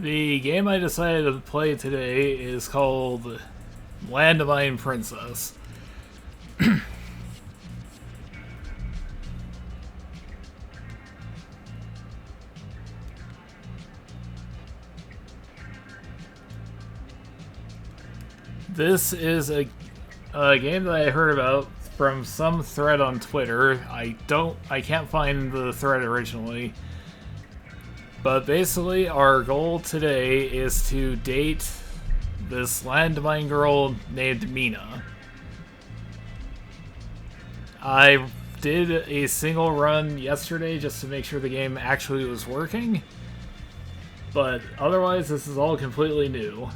The game I decided to play today is called Landmine Princess. This is a game that I heard about from some thread on Twitter. I can't find the thread originally. But basically, our goal today is to date this landmine girl named Mina. I did a single run yesterday just to make sure the game actually was working. But otherwise, this is all completely new.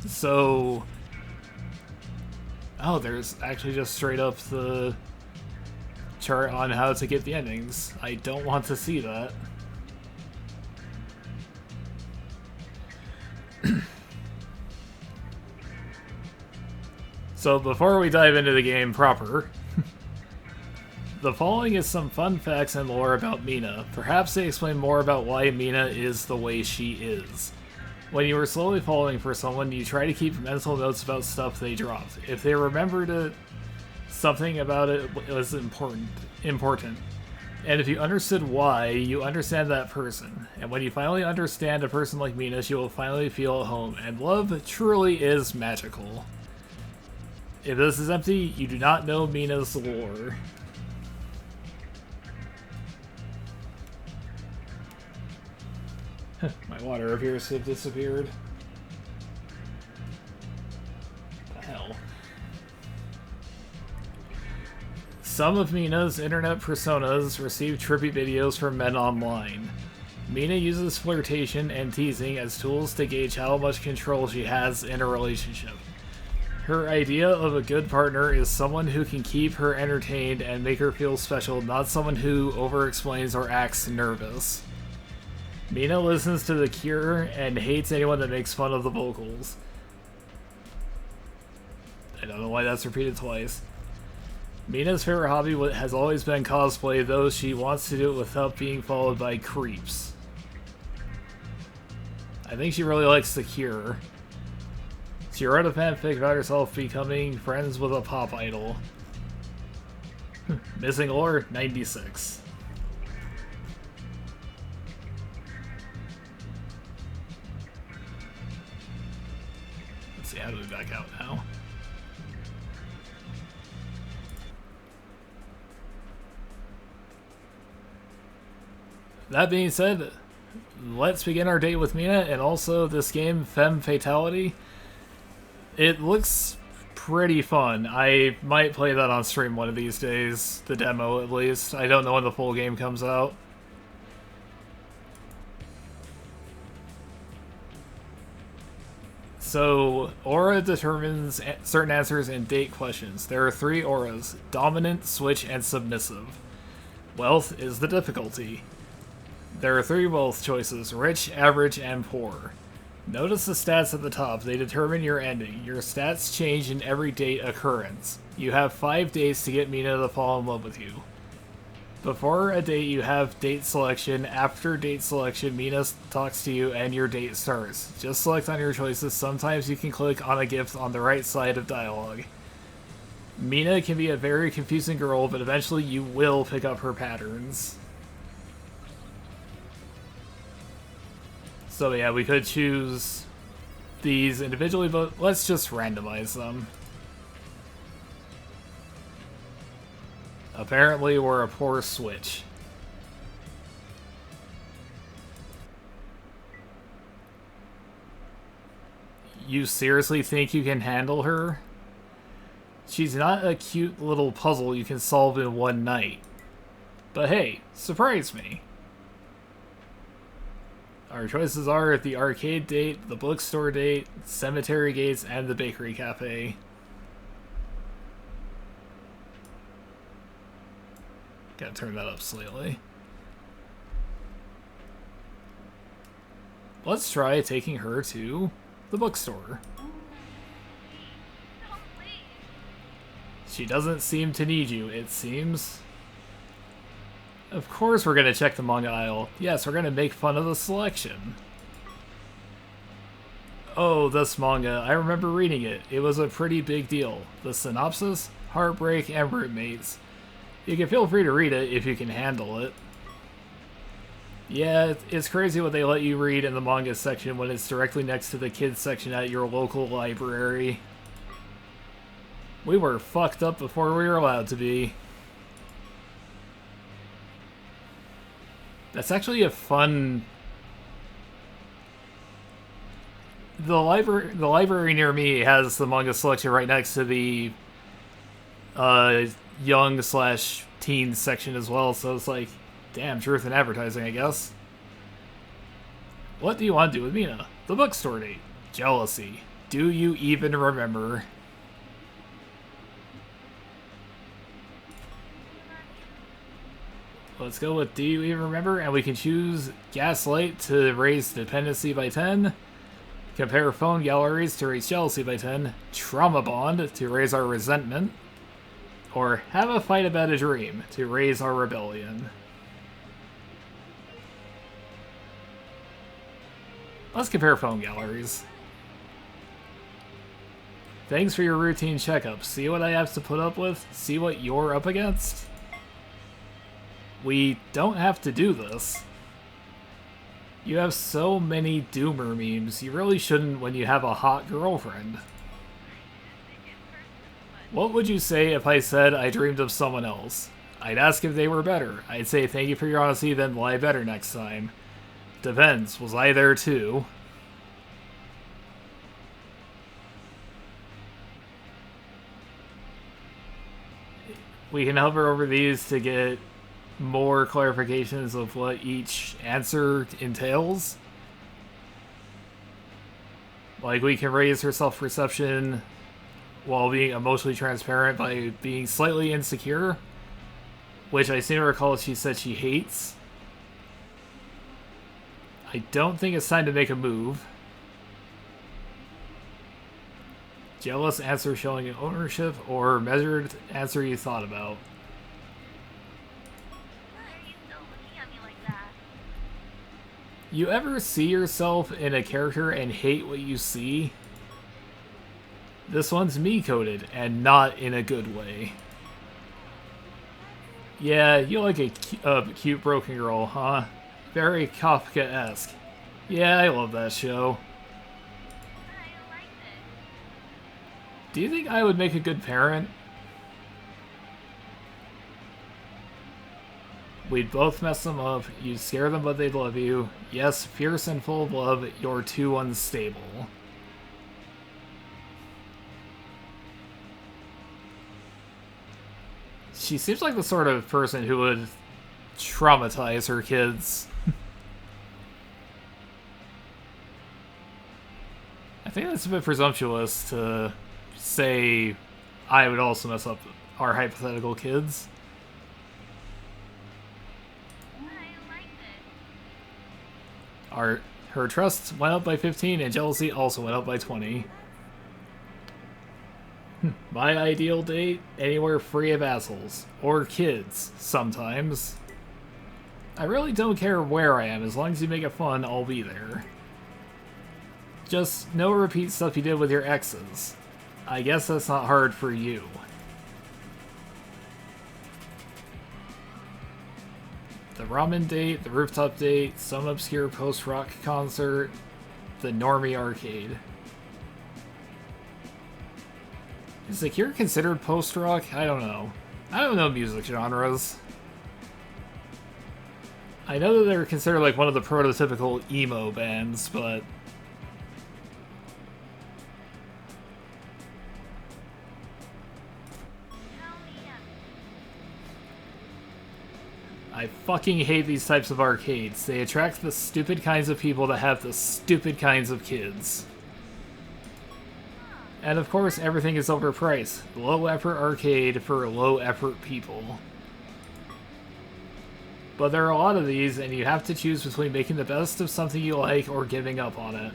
So... Oh, there's actually just straight up the chart on how to get the endings. I don't want to see that. So before we dive into the game proper, the following is some fun facts and lore about Mina. Perhaps they explain more about why Mina is the way she is. When you are slowly falling for someone, you try to keep mental notes about stuff they dropped. If they remembered something about it was important. And if you understood why, you understand that person. And when you finally understand a person like Mina, she will finally feel at home. And love truly is magical. If this is empty, you do not know Mina's lore. My water appears to have disappeared. What the hell? Some of Mina's internet personas receive trippy videos from men online. Mina uses flirtation and teasing as tools to gauge how much control she has in a relationship. Her idea of a good partner is someone who can keep her entertained and make her feel special, not someone who over-explains or acts nervous. Mina listens to The Cure and hates anyone that makes fun of the vocals. I don't know why that's repeated twice. Mina's favorite hobby has always been cosplay, though she wants to do it without being followed by creeps. I think she really likes The Cure. She wrote a fanfic about herself becoming friends with a pop idol. Missing lore, 96. How do we back out now? That being said, let's begin our date with Mina, and also this game, Femme Fatality. It looks pretty fun. I might play that on stream one of these days, the demo at least. I don't know when the full game comes out. So, aura determines certain answers in date questions. There are 3 auras: dominant, switch, and submissive. Wealth is the difficulty. There are 3 wealth choices: rich, average, and poor. Notice the stats at the top. They determine your ending. Your stats change in every date occurrence. You have 5 days to get Mina to fall in love with you. Before a date, you have date selection. After date selection, Mina talks to you and your date starts. Just select on your choices. Sometimes you can click on a gift on the right side of dialogue. Mina can be a very confusing girl, but eventually you will pick up her patterns. So yeah, we could choose these individually, but let's just randomize them. Apparently, we're a poor switch. You seriously think you can handle her? She's not a cute little puzzle you can solve in one night. But hey, surprise me. Our choices are the arcade date, the bookstore date, cemetery gates, and the bakery cafe. Gotta turn that up slightly. Let's try taking her to the bookstore. She doesn't seem to need you, it seems. Of course we're gonna check the manga aisle. Yes, we're gonna make fun of the selection. Oh, this manga. I remember reading it. It was a pretty big deal. The synopsis? Heartbreak and roommates. You can feel free to read it if you can handle it. Yeah, it's crazy what they let you read in the manga section when it's directly next to the kids section at your local library. We were fucked up before we were allowed to be. That's actually a fun... The library near me has the manga selection right next to the young/teen section as well, so it's like, damn, truth in advertising, I guess. What do you want to do with Mina? The bookstore date. Jealousy. Do you even remember? Let's go with do you even remember? And we can choose Gaslight to raise dependency by 10. Compare phone galleries to raise jealousy by 10. Trauma bond to raise our resentment. Or have a fight about a dream to raise our rebellion. Let's compare phone galleries. Thanks for your routine checkup. See what I have to put up with? See what you're up against? We don't have to do this. You have so many doomer memes, you really shouldn't when you have a hot girlfriend. What would you say if I said I dreamed of someone else? I'd ask if they were better. I'd say thank you for your honesty, then lie better next time. Depends, was I there too? We can hover over these to get more clarifications of what each answer entails. Like, we can raise her self-perception while being emotionally transparent by being slightly insecure, which I seem to recall she said she hates. I don't think it's time to make a move. Jealous answer showing ownership, or measured answer you thought about. You ever see yourself in a character and hate what you see? This one's me-coded, and not in a good way. Yeah, you like a cute broken girl, huh? Very Kafka-esque. Yeah, I love that show. Do you think I would make a good parent? We'd both mess them up. You'd scare them, but they'd love you. Yes, fierce and full of love, you're too unstable. She seems like the sort of person who would traumatize her kids. I think that's a bit presumptuous to say I would also mess up our hypothetical kids. Her trust went up by 15 and jealousy also went up by 20. My ideal date? Anywhere free of assholes. Or kids, sometimes. I really don't care where I am, as long as you make it fun, I'll be there. Just no repeat stuff you did with your exes. I guess that's not hard for you. The ramen date, the rooftop date, some obscure post-rock concert, the normie arcade. Is The Cure considered post-rock? I don't know. I don't know music genres. I know that they're considered like one of the prototypical emo bands, but... I fucking hate these types of arcades. They attract the stupid kinds of people that have the stupid kinds of kids. And of course, everything is overpriced. Low-effort arcade for low-effort people. But there are a lot of these, and you have to choose between making the best of something you like or giving up on it.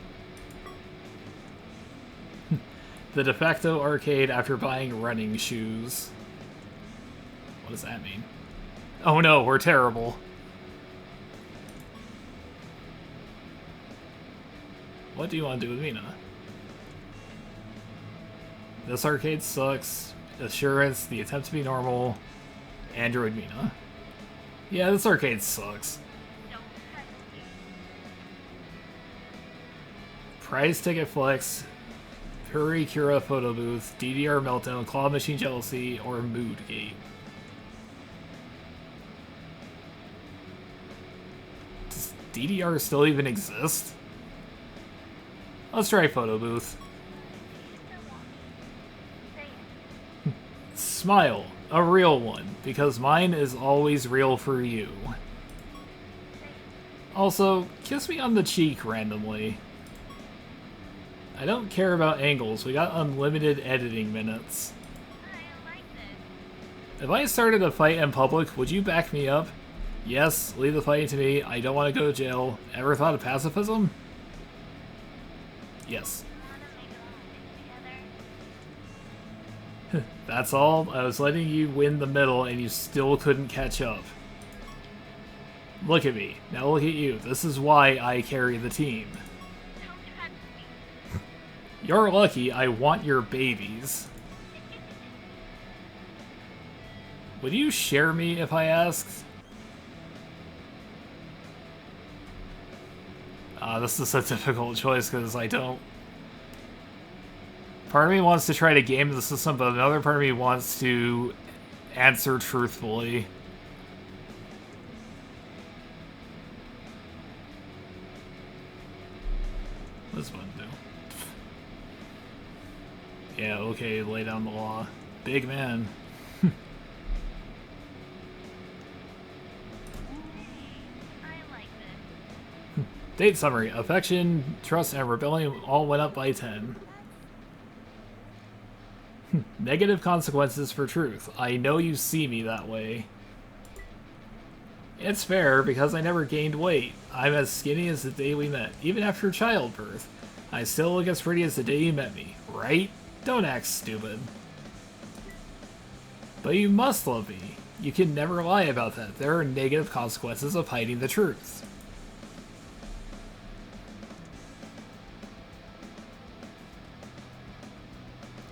The de facto arcade after buying running shoes. What does that mean? Oh no, we're terrible. What do you want to do with Mina? This arcade sucks. Assurance, the attempt to be normal. Android Mina. Yeah, this arcade sucks. Prize Ticket Flex, Puri Cura Photo Booth, DDR Meltdown, Claw Machine Jealousy, or Mood Gate. Does DDR still even exist? Let's try Photo Booth. Smile, a real one, because mine is always real for you. Also, kiss me on the cheek randomly. I don't care about angles, we got unlimited editing minutes. If I started a fight in public, would you back me up? Yes, leave the fighting to me, I don't want to go to jail. Ever thought of pacifism? Yes. That's all, I was letting you win the middle and you still couldn't catch up. Look at me, now look at you, this is why I carry the team. You're lucky I want your babies. Would you share me if I asked? This is a difficult choice because I don't... Part of me wants to try to game the system, but another part of me wants to answer truthfully. What does one do? Yeah, okay, lay down the law. Big man. Date summary. Affection, trust, and rebellion all went up by 10. Negative consequences for truth. I know you see me that way. It's fair, because I never gained weight. I'm as skinny as the day we met, even after childbirth. I still look as pretty as the day you met me, right? Don't act stupid. But you must love me. You can never lie about that. There are negative consequences of hiding the truth.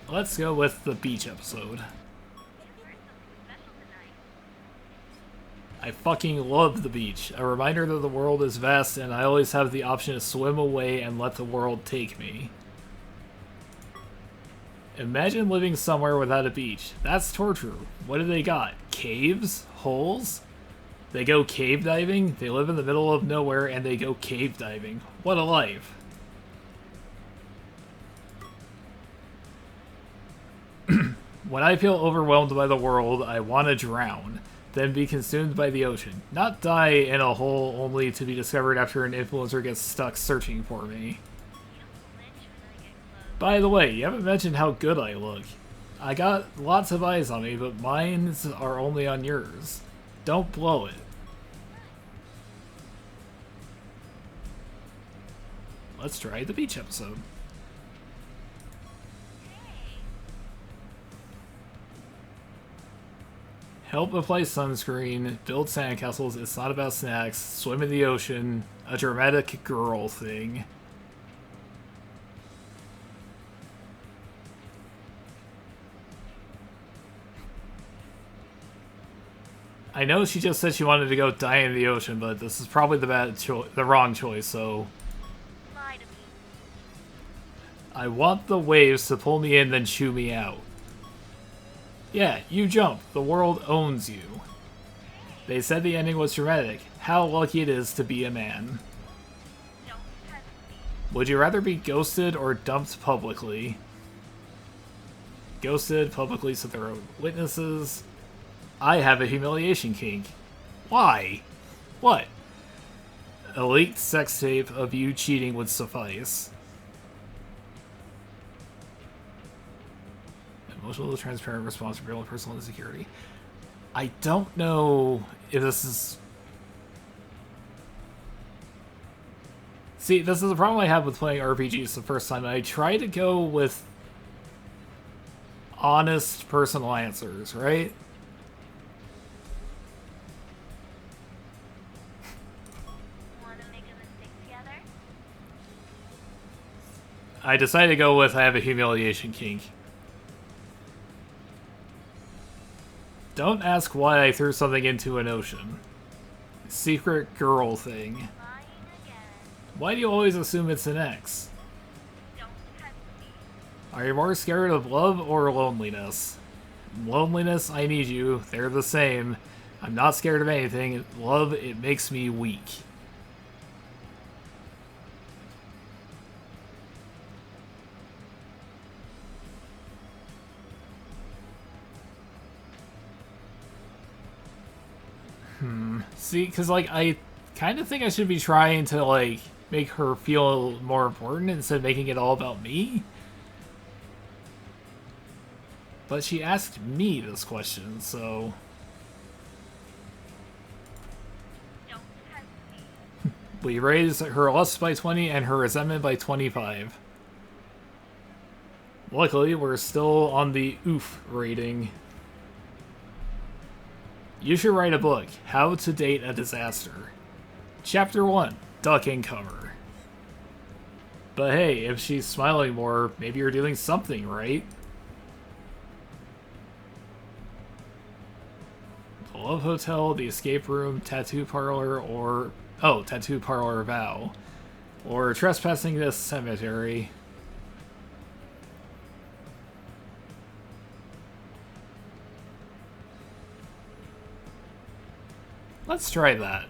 Let's go with the beach episode. I fucking love the beach. A reminder that the world is vast and I always have the option to swim away and let the world take me. Imagine living somewhere without a beach. That's torture. What do they got? Caves? Holes? They go cave diving? They live in the middle of nowhere and they go cave diving. What a life. When I feel overwhelmed by the world, I want to drown, then be consumed by the ocean. Not die in a hole only to be discovered after an influencer gets stuck searching for me. By the way, you haven't mentioned how good I look. I got lots of eyes on me, but mine are only on yours. Don't blow it. Let's try the beach episode. Help apply sunscreen, build sandcastles, it's not about snacks, swim in the ocean, a dramatic girl thing. I know she just said she wanted to go die in the ocean, but this is probably the wrong choice, so... I want the waves to pull me in, then chew me out. Yeah, you jump. The world owns you. They said the ending was dramatic. How lucky it is to be a man. Would you rather be ghosted or dumped publicly? Ghosted publicly so there are witnesses. I have a humiliation kink. Why? What? A leaked sex tape of you cheating would suffice. Emotional, transparent response to real and personal insecurity. I don't know if this is... See, this is the problem I have with playing RPGs the first time. I try to go with honest personal answers, right? Want to make a mistake together? I decided to go with I have a humiliation kink. Don't ask why I threw something into an ocean. Secret girl thing. Lying again. Why do you always assume it's an ex? Don't test me. Are you more scared of love or loneliness? Loneliness, I need you. They're the same. I'm not scared of anything. Love, it makes me weak. See, because, like, I kind of think I should be trying to, like, make her feel more important instead of making it all about me. But she asked me this question, so... Don't test me. We raised her lust by 20 and her resentment by 25. Luckily, we're still on the oof rating. You should write a book, How to Date a Disaster. Chapter 1, Ducking Cover. But hey, if she's smiling more, maybe you're doing something right. The Love Hotel, the Escape Room, Tattoo Parlor, or... Oh, Tattoo Parlor Vow. Or Trespassing this Cemetery. Let's try that.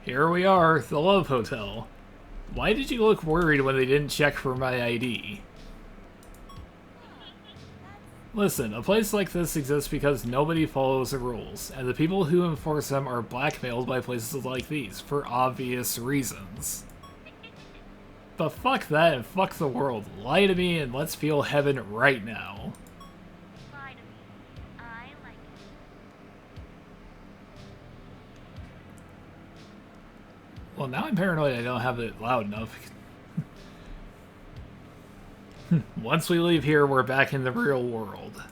Here we are, the Love Hotel. Why did you look worried when they didn't check for my ID? Listen, a place like this exists because nobody follows the rules, and the people who enforce them are blackmailed by places like these, for obvious reasons. But fuck that and fuck the world. Lie to me and let's feel heaven right now. Lie to me. I like it. Well, now I'm paranoid I don't have it loud enough. Once we leave here, we're back in the real world.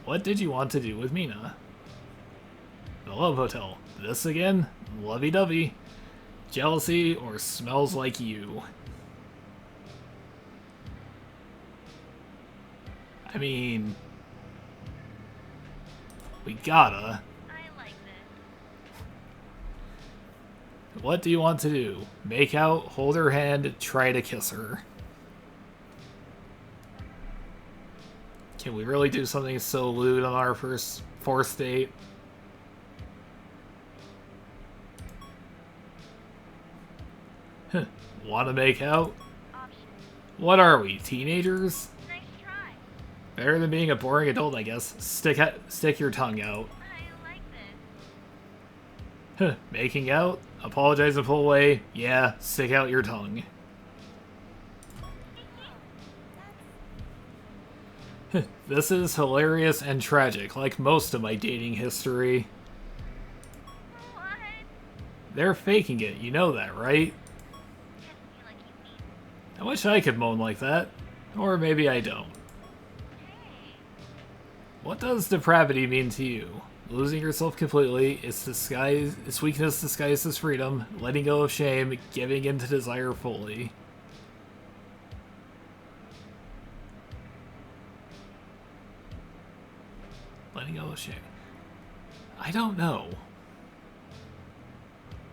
What did you want to do with Mina? The Love Hotel. This again? Lovey-dovey. Jealousy or smells like you? I mean... we gotta. I like this. What do you want to do? Make out, hold her hand, try to kiss her. Can we really do something so lewd on our fourth date? Wanna make out? Option. What are we, teenagers? Nice try. Better than being a boring adult, I guess. Stick your tongue out. I like this. Making out? Apologize and pull away? Yeah, stick out your tongue. This is hilarious and tragic, like most of my dating history. What? They're faking it, you know that, right? Kiss me like you mean it. I wish I could moan like that. Or maybe I don't. Hey. What does depravity mean to you? Losing yourself completely, its weakness disguised as freedom, letting go of shame, giving in to desire fully. Letting go of shame. I don't know.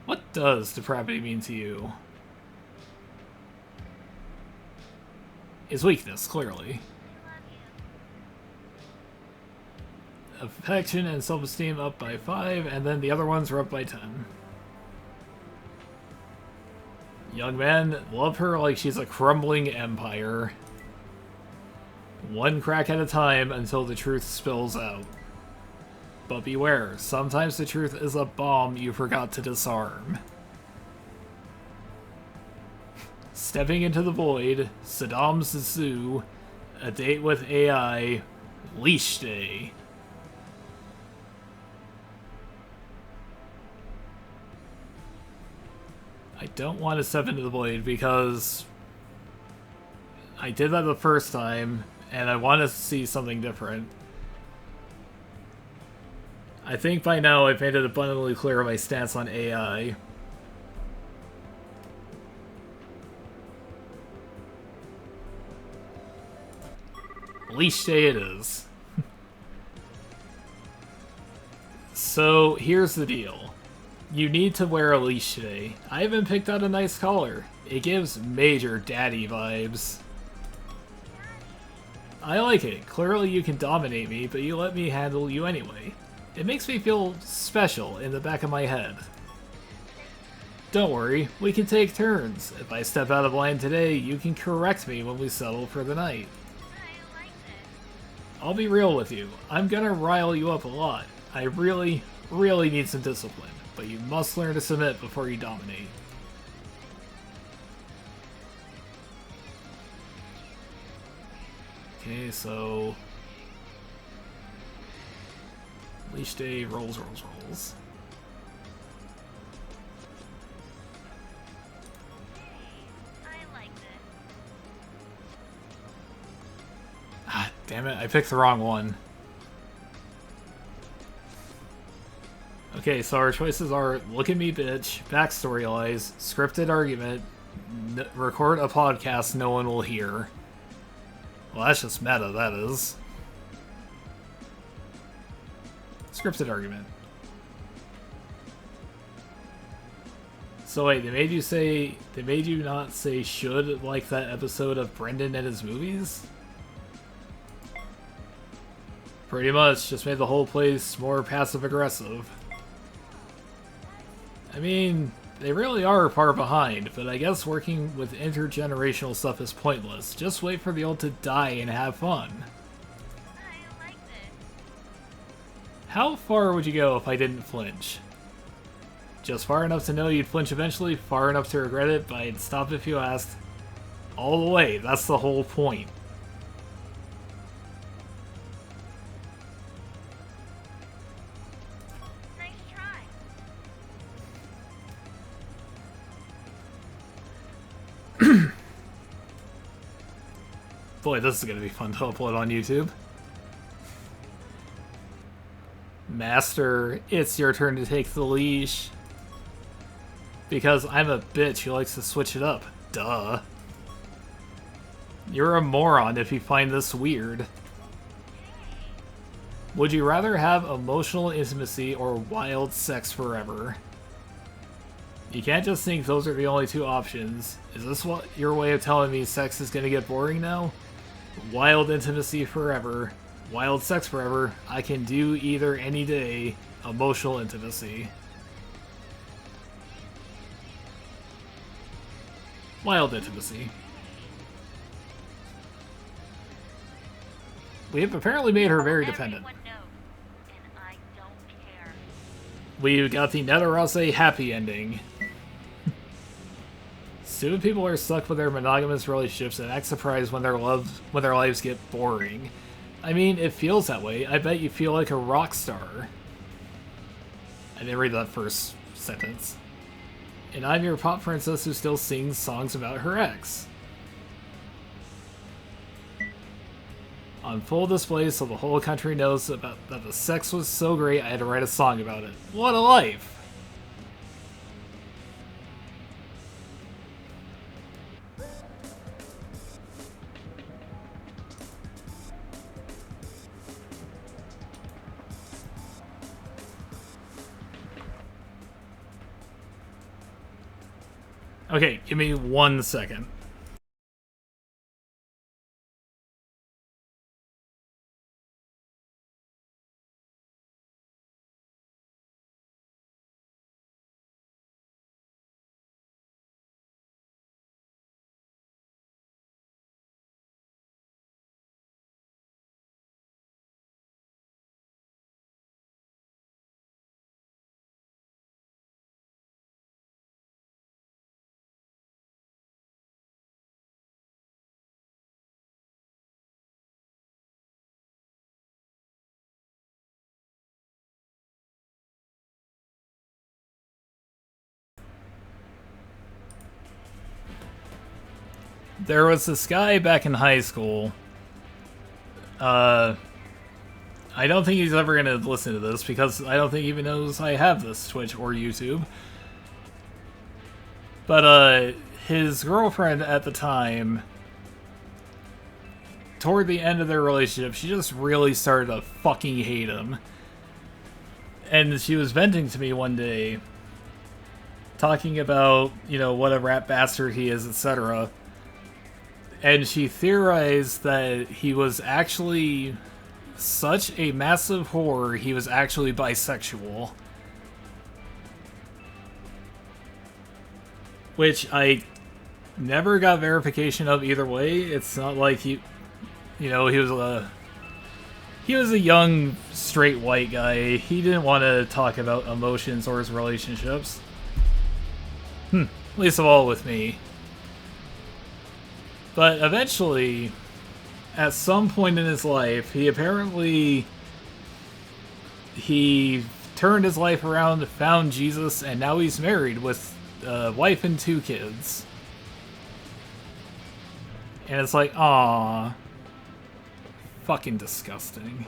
What does depravity mean to you? Is weakness, clearly. I love you. Affection and self-esteem up by 5, and then the other ones are up by 10. Young man, love her like she's a crumbling empire. One crack at a time until the truth spills out. But beware, sometimes the truth is a bomb you forgot to disarm. Stepping into the void, Saddam's zoo, a date with AI, leash day. I don't want to step into the void because I did that the first time, and I want to see something different. I think by now I've made it abundantly clear my stance on AI. Leash day it is. So, here's the deal. You need to wear a leash today. I even picked out a nice collar. It gives major daddy vibes. I like it. Clearly you can dominate me, but you let me handle you anyway. It makes me feel special in the back of my head. Don't worry, we can take turns. If I step out of line today, you can correct me when we settle for the night. I like this. I'll be real with you. I'm gonna rile you up a lot. I really need some discipline, but you must learn to submit before you dominate. Okay, so... Leash day, rolls. I like this. Ah, damn it, I picked the wrong one. Okay, so our choices are Look at Me Bitch, Backstory Lies, Scripted Argument, record a podcast no one will hear. Well, that's just meta, that is. Scripted Argument. So wait, they made you not say should like that episode of Brendan and his movies? Pretty much, just made the whole place more passive-aggressive. I mean, they really are far behind, but I guess working with intergenerational stuff is pointless. Just wait for the old to die and have fun. I like this. How far would you go if I didn't flinch? Just far enough to know you'd flinch eventually, far enough to regret it, but I'd stop if you asked. All the way, that's the whole point. Nice try. Boy, this is going to be fun to upload on YouTube. Master, it's your turn to take the leash. Because I'm a bitch who likes to switch it up. Duh. You're a moron if you find this weird. Would you rather have emotional intimacy or wild sex forever? You can't just think those are the only two options. Is this what your way of telling me sex is gonna get boring now? Wild intimacy forever. Wild sex forever. I can do either any day. Emotional intimacy. Wild intimacy. We have apparently made her very dependent. Everyone knows, and I don't care. We got the Netherase happy ending. Stupid people are stuck with their monogamous relationships and act surprised when their lives get boring. I mean, it feels that way. I bet you feel like a rock star. I didn't read that first sentence. And I'm your pop princess who still sings songs about her ex. On full display so the whole country knows that the sex was so great I had to write a song about it. What a life! Okay, give me 1 second. There was this guy back in high school. I don't think he's ever gonna listen to this because I don't think he even knows I have this Twitch or YouTube. But his girlfriend at the time, toward the end of their relationship, she just really started to fucking hate him. And she was venting to me one day, talking about, you know, what a rat bastard he is, etc. And she theorized that he was actually such a massive whore, he was actually bisexual. Which I never got verification of either way. It's not like he was a young straight white guy. He didn't want to talk about emotions or his relationships. Least of all with me. But eventually, at some point in his life, he turned his life around, found Jesus, and now he's married with a wife and 2 kids. And it's like, aww. Fucking disgusting.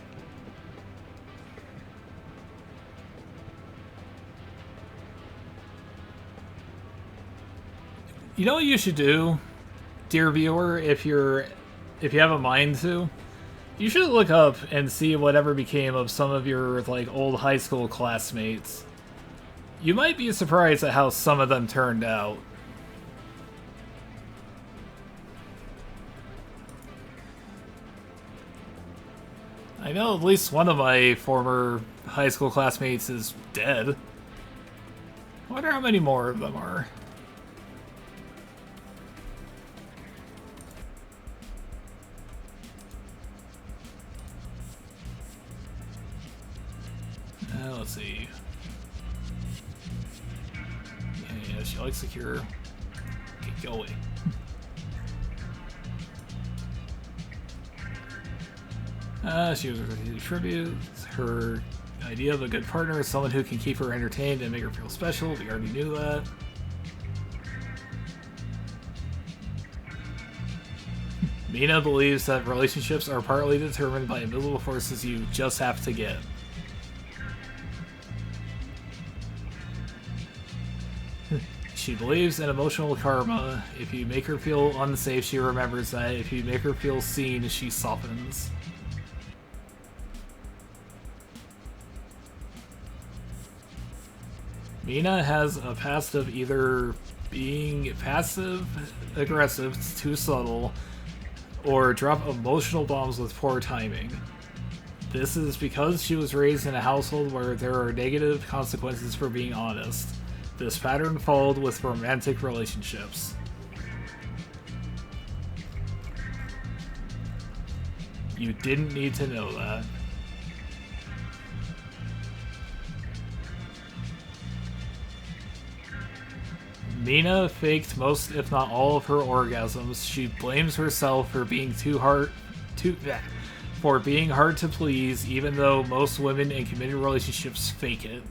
You know what you should do, dear viewer, if you have a mind to? You should look up and see whatever became of some of your like old high school classmates. You might be surprised at how some of them turned out. I know at least one of my former high school classmates is dead. I wonder how many more of them are. Let's see. Yeah, she likes secure. Okay, go away. She was attributes her idea of a good partner is someone who can keep her entertained and make her feel special. We already knew that. Mina believes that relationships are partly determined by invisible forces you just have to get. She believes in emotional karma. If you make her feel unsafe, she remembers that. If you make her feel seen, she softens. Mina has a past of either being passive-aggressive, too subtle, or drop emotional bombs with poor timing. This is because she was raised in a household where there are negative consequences for being honest. This pattern followed with romantic relationships. You didn't need to know that. Mina faked most, if not all, of her orgasms. She blames herself for being hard to please, even though most women in committed relationships fake it.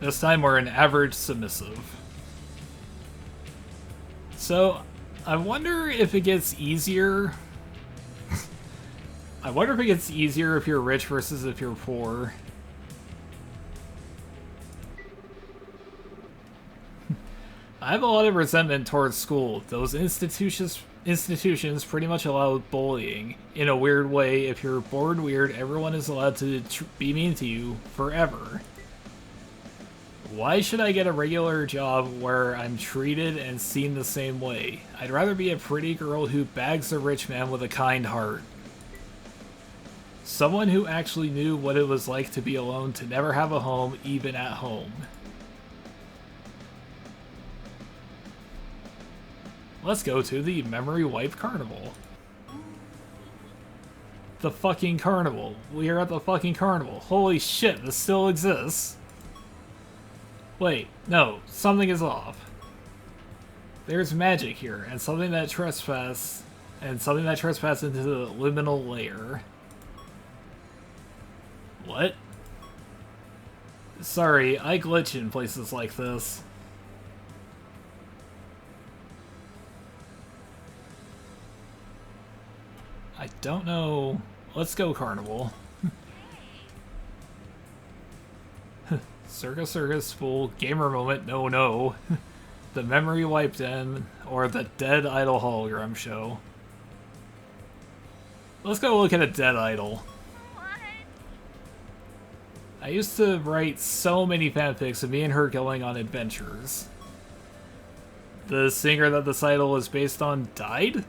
This time we're an average submissive. So, I wonder if it gets easier. I wonder if it gets easier if you're rich versus if you're poor. I have a lot of resentment towards school. Those institutions pretty much allow bullying. In a weird way, if you're bored weird, everyone is allowed to be mean to you forever. Why should I get a regular job where I'm treated and seen the same way? I'd rather be a pretty girl who bags a rich man with a kind heart. Someone who actually knew what it was like to be alone, to never have a home, even at home. Let's go to the Memory Wipe Carnival. The fucking carnival. We are at the fucking carnival. Holy shit, this still exists. Wait, no, something is off. There's magic here, and something that and something that trespasses into the liminal layer. What? Sorry, I glitch in places like this. I don't know. Let's go Carnival. Circus Circus Fool, gamer moment, no. The memory wiped in, or the dead idol hologram show. Let's go look at a dead idol. What? I used to write so many fanfics of me and her going on adventures. The singer that this idol was based on died?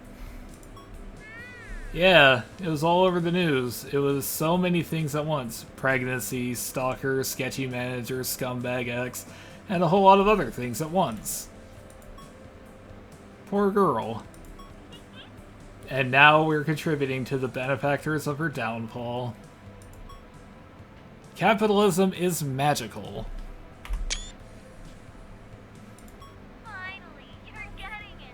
Yeah, it was all over the news. It was so many things at once. Pregnancy, stalker, sketchy manager, scumbag ex, and a whole lot of other things at once. Poor girl. And now we're contributing to the benefactors of her downfall. Capitalism is magical. Finally, you're getting it.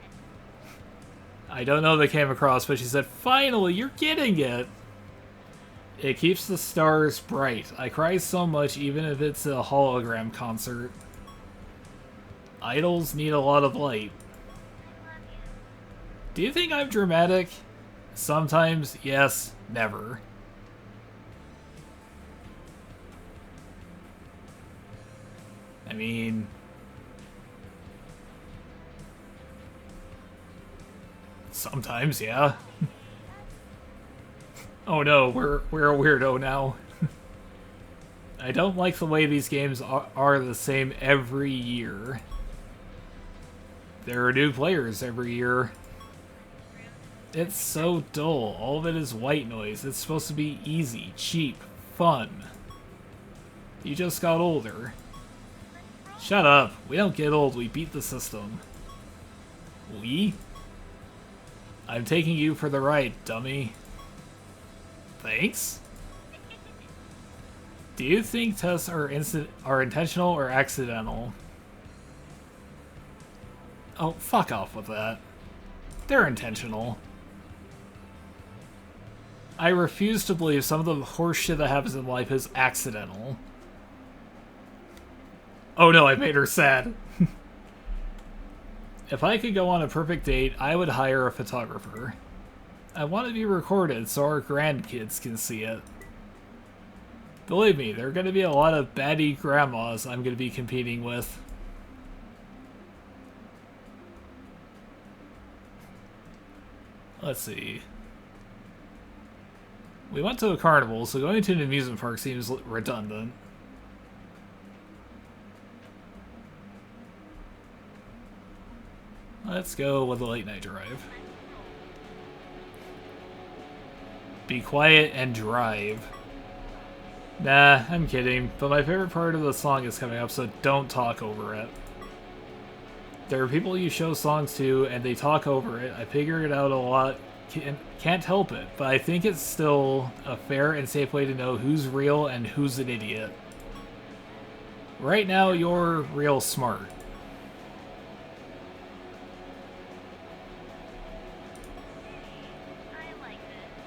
I don't know if they came across, but she said, "Finally, you're getting it!" It keeps the stars bright. I cry so much even if it's a hologram concert. Idols need a lot of light. I love you. Do you think I'm dramatic? Sometimes, yes, never. I mean... sometimes, yeah. Oh no, we're a weirdo now. I don't like the way these games are the same every year. There are new players every year. It's so dull. All of it is white noise. It's supposed to be easy, cheap, fun. You just got older. Shut up. We don't get old. We beat the system. We? I'm taking you for the ride, dummy. Thanks? Do you think tests are intentional or accidental? Oh, fuck off with that. They're intentional. I refuse to believe some of the horse shit that happens in life is accidental. Oh no, I made her sad. If I could go on a perfect date, I would hire a photographer. I want to be recorded so our grandkids can see it. Believe me, there are going to be a lot of baddie grandmas I'm going to be competing with. Let's see. We went to a carnival, so going to an amusement park seems redundant. Let's go with a late night drive. Be quiet and drive. Nah, I'm kidding, but my favorite part of the song is coming up, so don't talk over it. There are people you show songs to, and they talk over it. I figure it out a lot. Can't help it, but I think it's still a fair and safe way to know who's real and who's an idiot. Right now, you're real smart. I like this.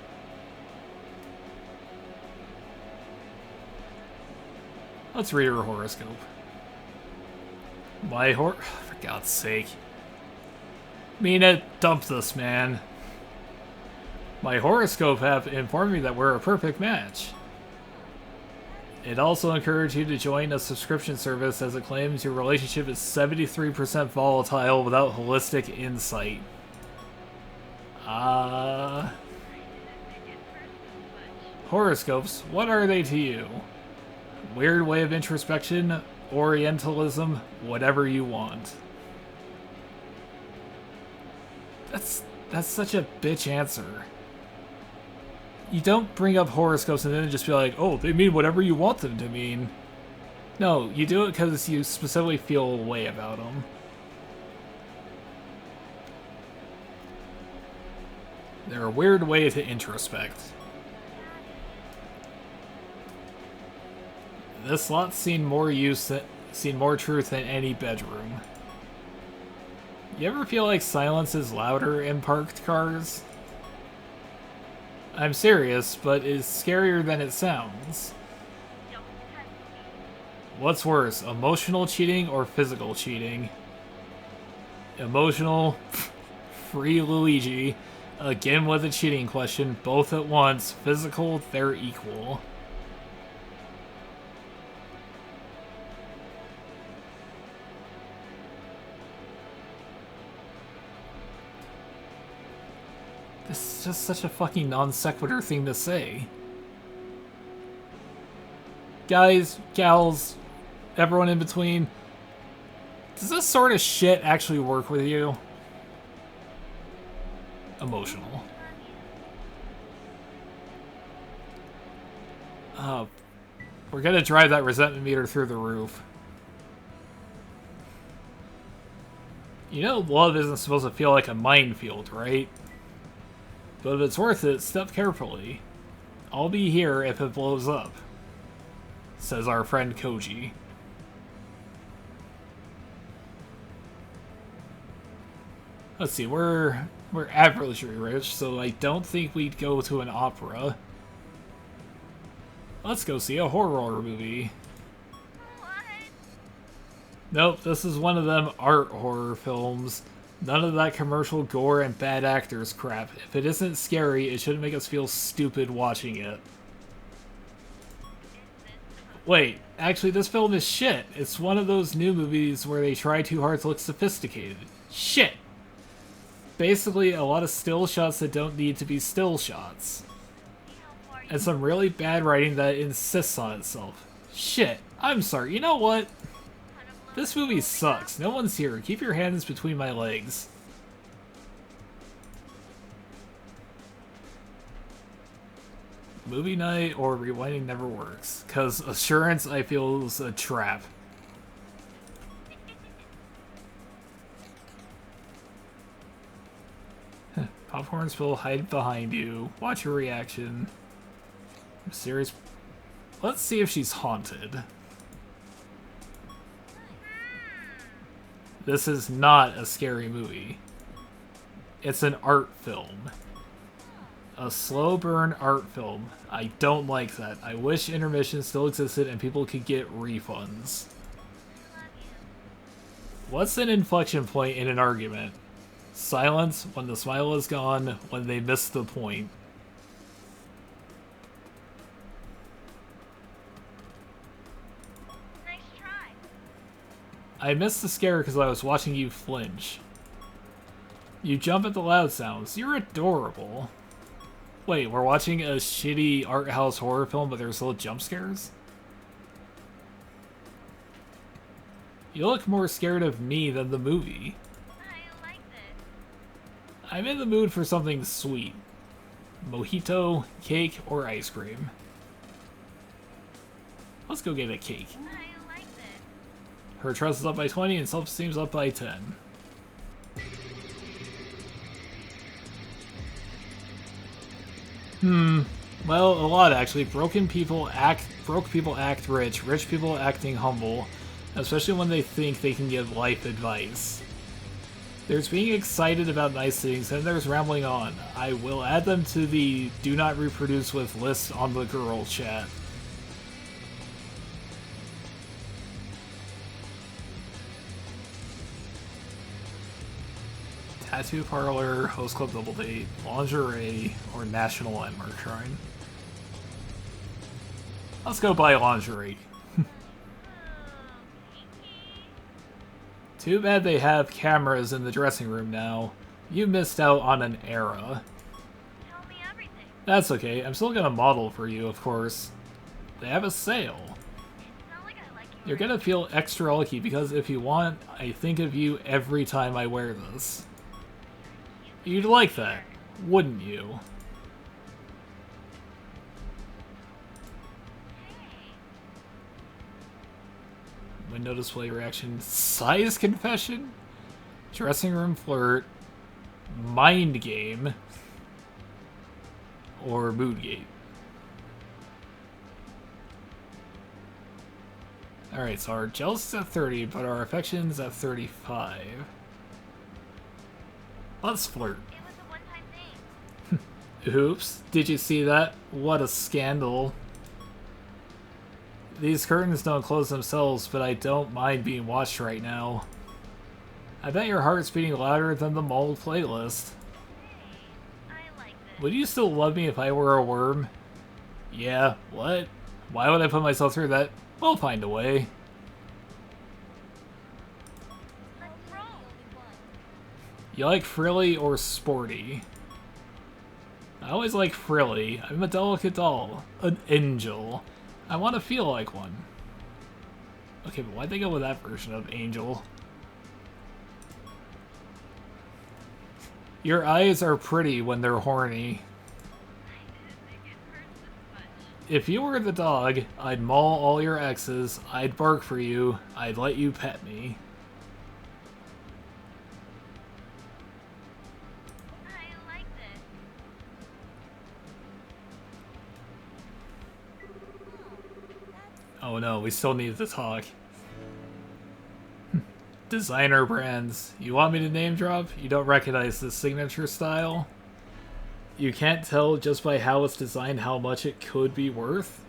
Let's read her horoscope. For God's sake. Mina, dump this, man. My horoscope have informed me that we're a perfect match. It also encouraged you to join a subscription service as it claims your relationship is 73% volatile without holistic insight. Horoscopes, what are they to you? Weird way of introspection, Orientalism, whatever you want. That's such a bitch answer. You don't bring up horoscopes and then just be like, oh, they mean whatever you want them to mean. No, you do it because you specifically feel a way about them. They're a weird way to introspect. This lot's seen more truth than any bedroom. You ever feel like silence is louder in parked cars? I'm serious, but it's scarier than it sounds. Don't test me. What's worse, emotional cheating or physical cheating? Emotional, free Luigi. Again with a cheating question, both at once. Physical, they're equal. This is just such a fucking non sequitur thing to say. Guys, gals, everyone in between, does this sort of shit actually work with you? Emotional. We're gonna drive that resentment meter through the roof. You know love isn't supposed to feel like a minefield, right? But if it's worth it, step carefully. I'll be here if it blows up, says our friend Koji. Let's see, we're averagely rich, so I don't think we'd go to an opera. Let's go see a horror movie. What? Nope, this is one of them art horror films. None of that commercial gore and bad actors crap. If it isn't scary, it shouldn't make us feel stupid watching it. Wait, actually this film is shit. It's one of those new movies where they try too hard to look sophisticated. Shit! Basically, a lot of still shots that don't need to be still shots. And some really bad writing that insists on itself. Shit, I'm sorry, you know what? This movie sucks. No one's here. Keep your hands between my legs. Movie night or rewinding never works. Cause assurance, I feel, is a trap. Popcorn spill, hide behind you. Watch your reaction. I'm serious. Let's see if she's haunted. This is not a scary movie. It's an art film. A slow burn art film. I don't like that. I wish intermission still existed and people could get refunds. What's an inflection point in an argument? Silence, when the smile is gone, when they miss the point. Nice try. I missed the scare because I was watching you flinch. You jump at the loud sounds. You're adorable. Wait, we're watching a shitty art house horror film, but there's little jump scares? You look more scared of me than the movie. I like this. I'm in the mood for something sweet. Mojito, cake, or ice cream. Let's go get a cake. I like this. Her trust is up by 20 and self-esteem's up by 10. Well, a lot actually. Broke people act rich. Rich people acting humble. Especially when they think they can give life advice. There's being excited about nice things, and there's rambling on. I will add them to the do not reproduce with list on the girl chat. Tattoo parlor, host club double date, lingerie, or national landmark shrine. Let's go buy lingerie. Too bad they have cameras in the dressing room now. You missed out on an era. Tell me everything. That's okay, I'm still gonna model for you, of course. They have a sale. It's not like I like you. You're gonna feel extra lucky because if you want, I think of you every time I wear this. You'd like that, wouldn't you? Window display reaction. Size confession? Dressing room flirt. Mind game. Or mood gate. Alright, so our jealousy is at 30, but our affection's at 35. Let's flirt. It was a one-time thing. Oops, did you see that? What a scandal. These curtains don't close themselves, but I don't mind being watched right now. I bet your heart's beating louder than the mold playlist. I like this. Would you still love me if I were a worm? Yeah, what? Why would I put myself through that? We'll find a way. Let's roll. You like frilly or sporty? I always like frilly. I'm a delicate doll. An angel. I want to feel like one. Okay, but why'd they go with that version of angel? Your eyes are pretty when they're horny. I didn't think it hurt this much. If you were the dog, I'd maul all your exes, I'd bark for you, I'd let you pet me. I like this. Oh no, we still need to talk. Designer brands. You want me to name drop? You don't recognize this signature style? You can't tell just by how it's designed how much it could be worth?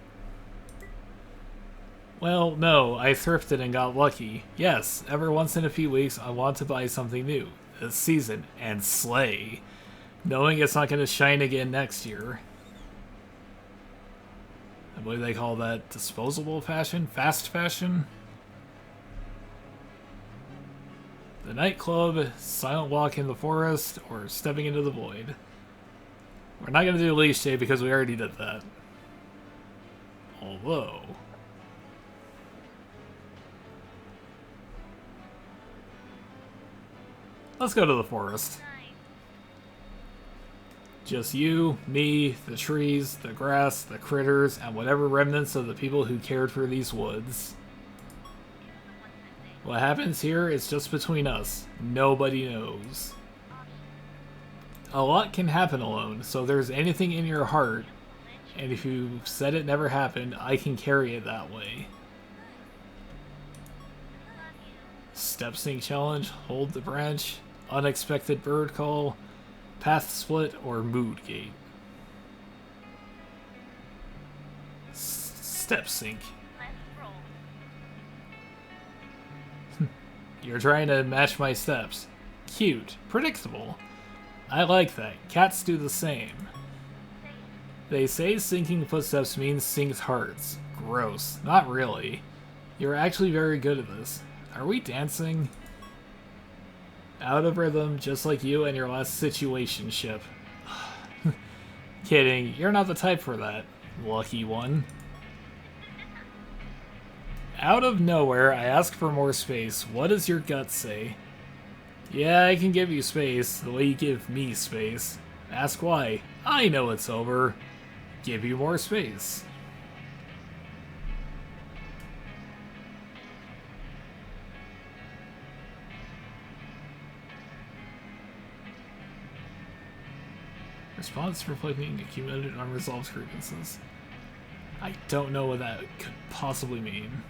Well, no, I thrifted and got lucky. Yes, every once in a few weeks I want to buy something new, this season, and slay, knowing it's not going to shine again next year. I believe they call that disposable fashion? Fast fashion? The nightclub, silent walk in the forest, or stepping into the void. We're not going to do leash day because we already did that. Although... let's go to the forest. Nice. Just you, me, the trees, the grass, the critters, and whatever remnants of the people who cared for these woods. What happens here is just between us. Nobody knows. A lot can happen alone, so if there's anything in your heart, and if you said it never happened, I can carry it that way. Step sync challenge, hold the branch, unexpected bird call, path split, or mood gate. Step sync. Let's roll. You're trying to match my steps. Cute. Predictable. I like that. Cats do the same. They say syncing footsteps means synced hearts. Gross. Not really. You're actually very good at this. Are we dancing? Out of rhythm, just like you and your last situationship. Kidding. You're not the type for that. Lucky one. Out of nowhere, I ask for more space. What does your gut say? Yeah, I can give you space, the way you give me space. Ask why. I know it's over. Give you more space. Response reflecting accumulated unresolved grievances. I don't know what that could possibly mean.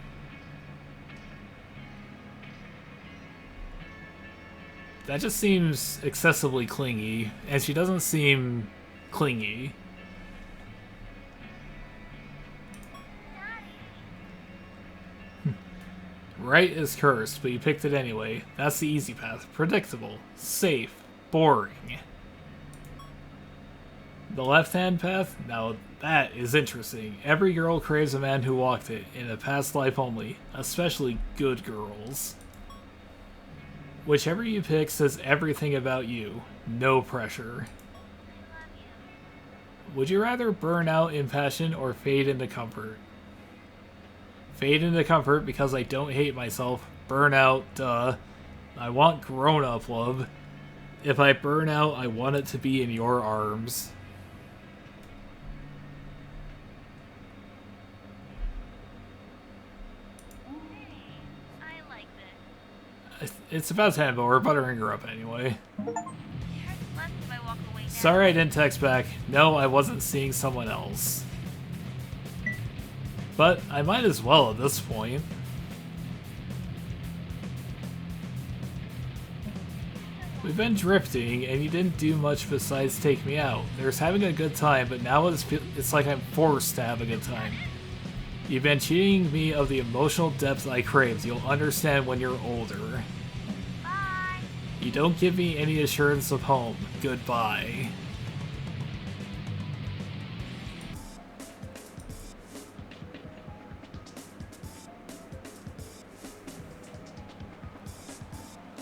That just seems excessively clingy, and she doesn't seem clingy. Right is cursed, but you picked it anyway. That's the easy path. Predictable. Safe. Boring. The left-hand path? Now that is interesting. Every girl craves a man who walked it, in a past life only. Especially good girls. Whichever you pick says everything about you. No pressure. Would you rather burn out in passion or fade into comfort? Fade into comfort because I don't hate myself. Burn out, duh. I want grown-up love. If I burn out, I want it to be in your arms. I like this. It's about time, but we're buttering her up anyway. It hurts less if I walk away now. Sorry I didn't text back. No, I wasn't seeing someone else. But I might as well at this point. We've been drifting, and you didn't do much besides take me out. There's having a good time, but now it's like I'm forced to have a good time. You've been cheating me of the emotional depth I craved. You'll understand when you're older. Bye. You don't give me any assurance of home. Goodbye.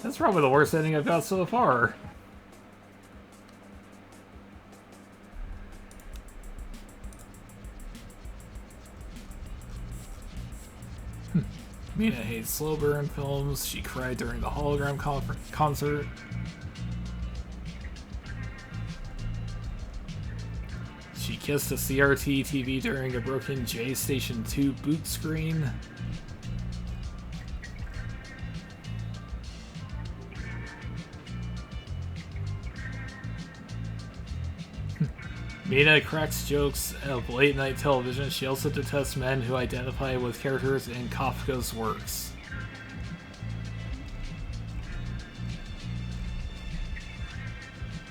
That's probably the worst ending I've got so far. Mina hates slow burn films. She cried during the hologram concert. She kissed a CRT TV during a broken J Station 2 boot screen. Mina cracks jokes of late-night television. She also detests men who identify with characters in Kafka's works.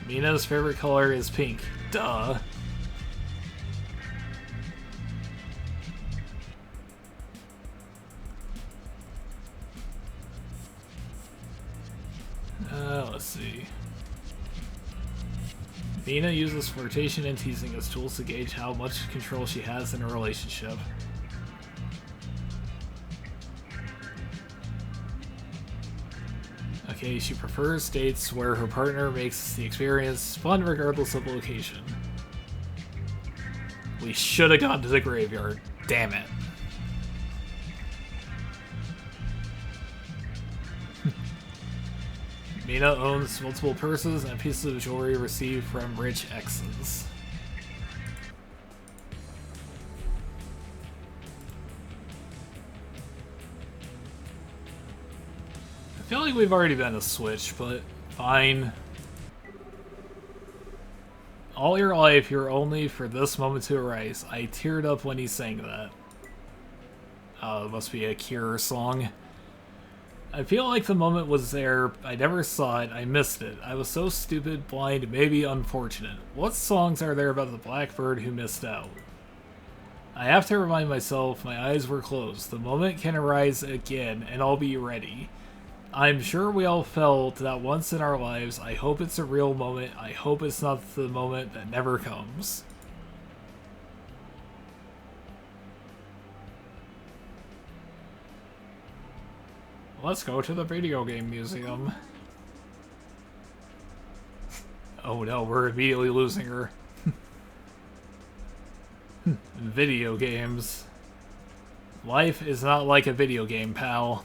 Mina's favorite color is pink. Duh. Let's see. Mina uses flirtation and teasing as tools to gauge how much control she has in a relationship. Okay, she prefers dates where her partner makes the experience fun regardless of location. We should have gone to the graveyard. Damn it. Mina owns multiple purses and pieces of jewelry received from rich exes. I feel like we've already been a Switch, but fine. All your life, you're only for this moment to arise. I teared up when he sang that. It must be a Cure song. I feel like the moment was there. I never saw it. I missed it. I was so stupid, blind, maybe unfortunate. What songs are there about the blackbird who missed out? I have to remind myself my eyes were closed. The moment can arise again, and I'll be ready. I'm sure we all felt that once in our lives. I hope it's a real moment. I hope it's not the moment that never comes. Let's go to the video game museum. Oh no, we're immediately losing her. Video games. Life is not like a video game, pal.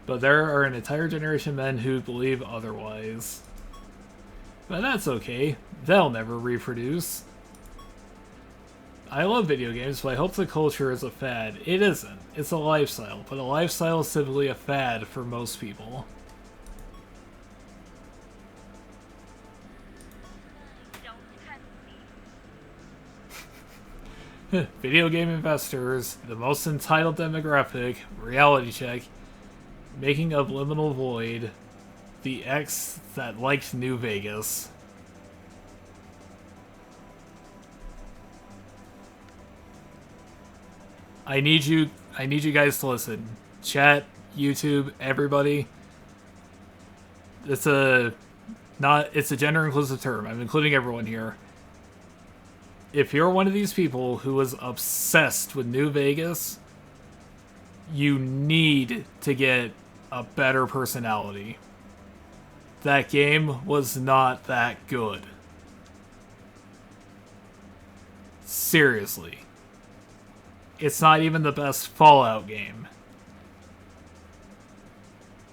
But there are an entire generation of men who believe otherwise. But that's okay. They'll never reproduce. I love video games, but I hope the culture is a fad. It isn't. It's a lifestyle, but a lifestyle is simply a fad for most people. Don't touch me. Video game investors, the most entitled demographic, reality check, making of Liminal Void, the ex that liked New Vegas. I need you guys to listen. Chat, YouTube, everybody. It's a gender inclusive term. I'm including everyone here. If you're one of these people who was obsessed with New Vegas, you need to get a better personality. That game was not that good. Seriously. It's not even the best Fallout game.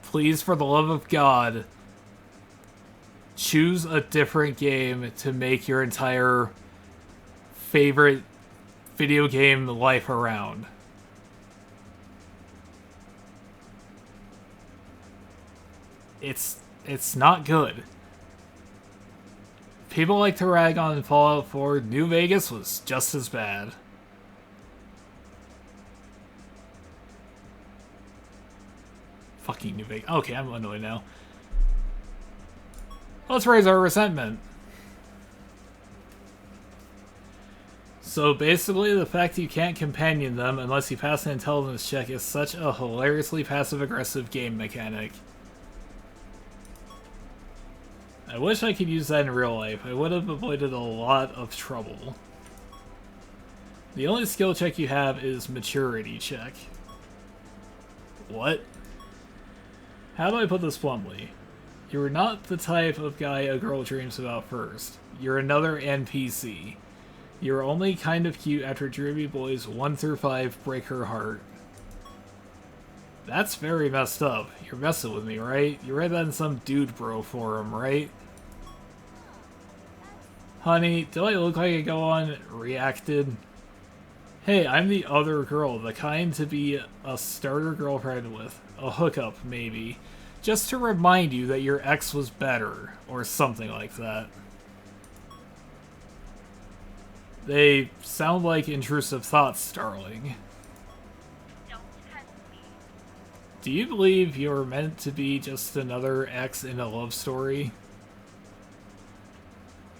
Please, for the love of God, choose a different game to make your entire favorite video game life around. It's not good. People like to rag on Fallout 4. New Vegas was just as bad. Fucking New Vegas. Okay, I'm annoyed now. Let's raise our resentment. So basically, the fact you can't companion them unless you pass an intelligence check is such a hilariously passive-aggressive game mechanic. I wish I could use that in real life. I would have avoided a lot of trouble. The only skill check you have is maturity check. What? How do I put this bluntly? You're not the type of guy a girl dreams about first. You're another NPC. You're only kind of cute after dreamy boys 1 through 5 break her heart. That's very messed up. You're messing with me, right? You read that in some dude bro forum, right? Honey, do I look like I go on reacted? Hey, I'm the other girl, the kind to be a starter girlfriend with. A hookup, maybe. Just to remind you that your ex was better, or something like that. They sound like intrusive thoughts, darling. Don't touch me. Do you believe you're meant to be just another ex in a love story?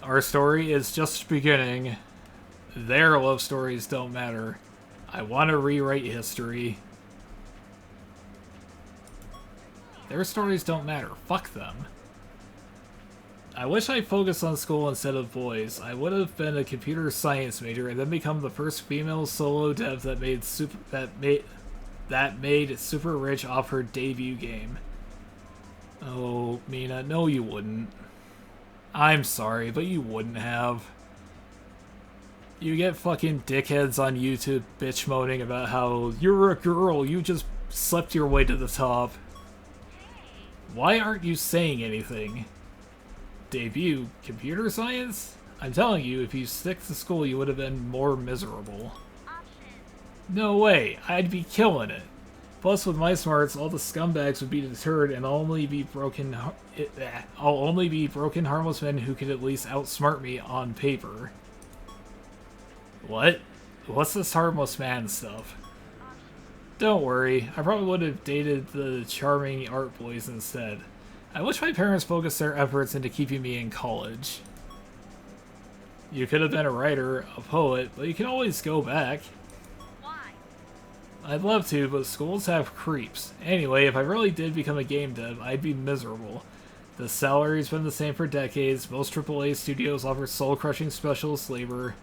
Our story is just beginning. Their love stories don't matter. I want to rewrite history. Their stories don't matter. Fuck them. I wish I focused on school instead of boys. I would have been a computer science major and then become the first female solo dev that made super rich off her debut game. Oh, Mina, no you wouldn't. I'm sorry, but you wouldn't have. You get fucking dickheads on YouTube bitch moaning about how you're a girl, you just slept your way to the top. Why aren't you saying anything? Debut computer science? I'm telling you, if you stick to school, you would have been more miserable. No way, I'd be killing it. Plus, with my smarts, all the scumbags would be deterred, and I'll only be broken, harmless men who could at least outsmart me on paper. What? What's this harmless man stuff? Don't worry, I probably would have dated the charming art boys instead. I wish my parents focused their efforts into keeping me in college. You could have been a writer, a poet, but you can always go back. Why? I'd love to, but schools have creeps. Anyway, if I really did become a game dev, I'd be miserable. The salary's been the same for decades. Most AAA studios offer soul-crushing specialist labor.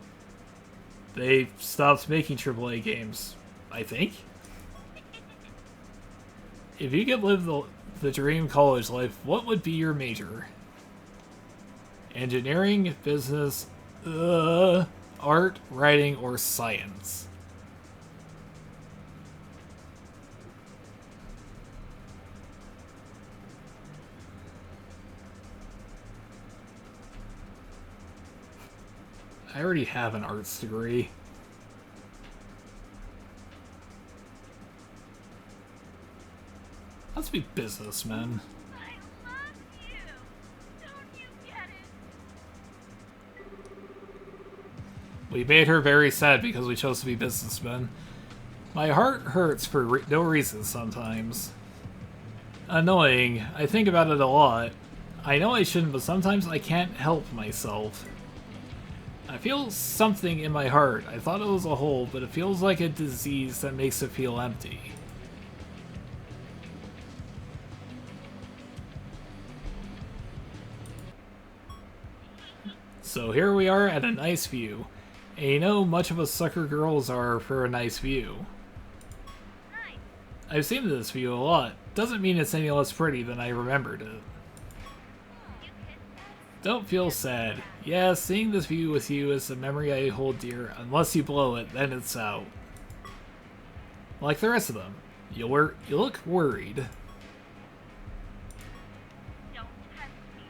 They stopped making AAA games, I think. If you could live the dream college life, what would be your major? Engineering, business, art, writing, or science? I already have an arts degree. Let's be businessmen. I love you. Don't you get it? We made her very sad because we chose to be businessmen. My heart hurts for no reason sometimes. Annoying. I think about it a lot. I know I shouldn't, but sometimes I can't help myself. I feel something in my heart. I thought it was a hole, but it feels like a disease that makes it feel empty. So here we are at a nice view. And you know, much of a sucker girls are for a nice view. Nice. I've seen this view a lot. Doesn't mean it's any less pretty than I remembered it. You could. Don't feel sad. Yeah, seeing this view with you is a memory I hold dear. Unless you blow it, then it's out. Like the rest of them. You look worried. Don't touch me.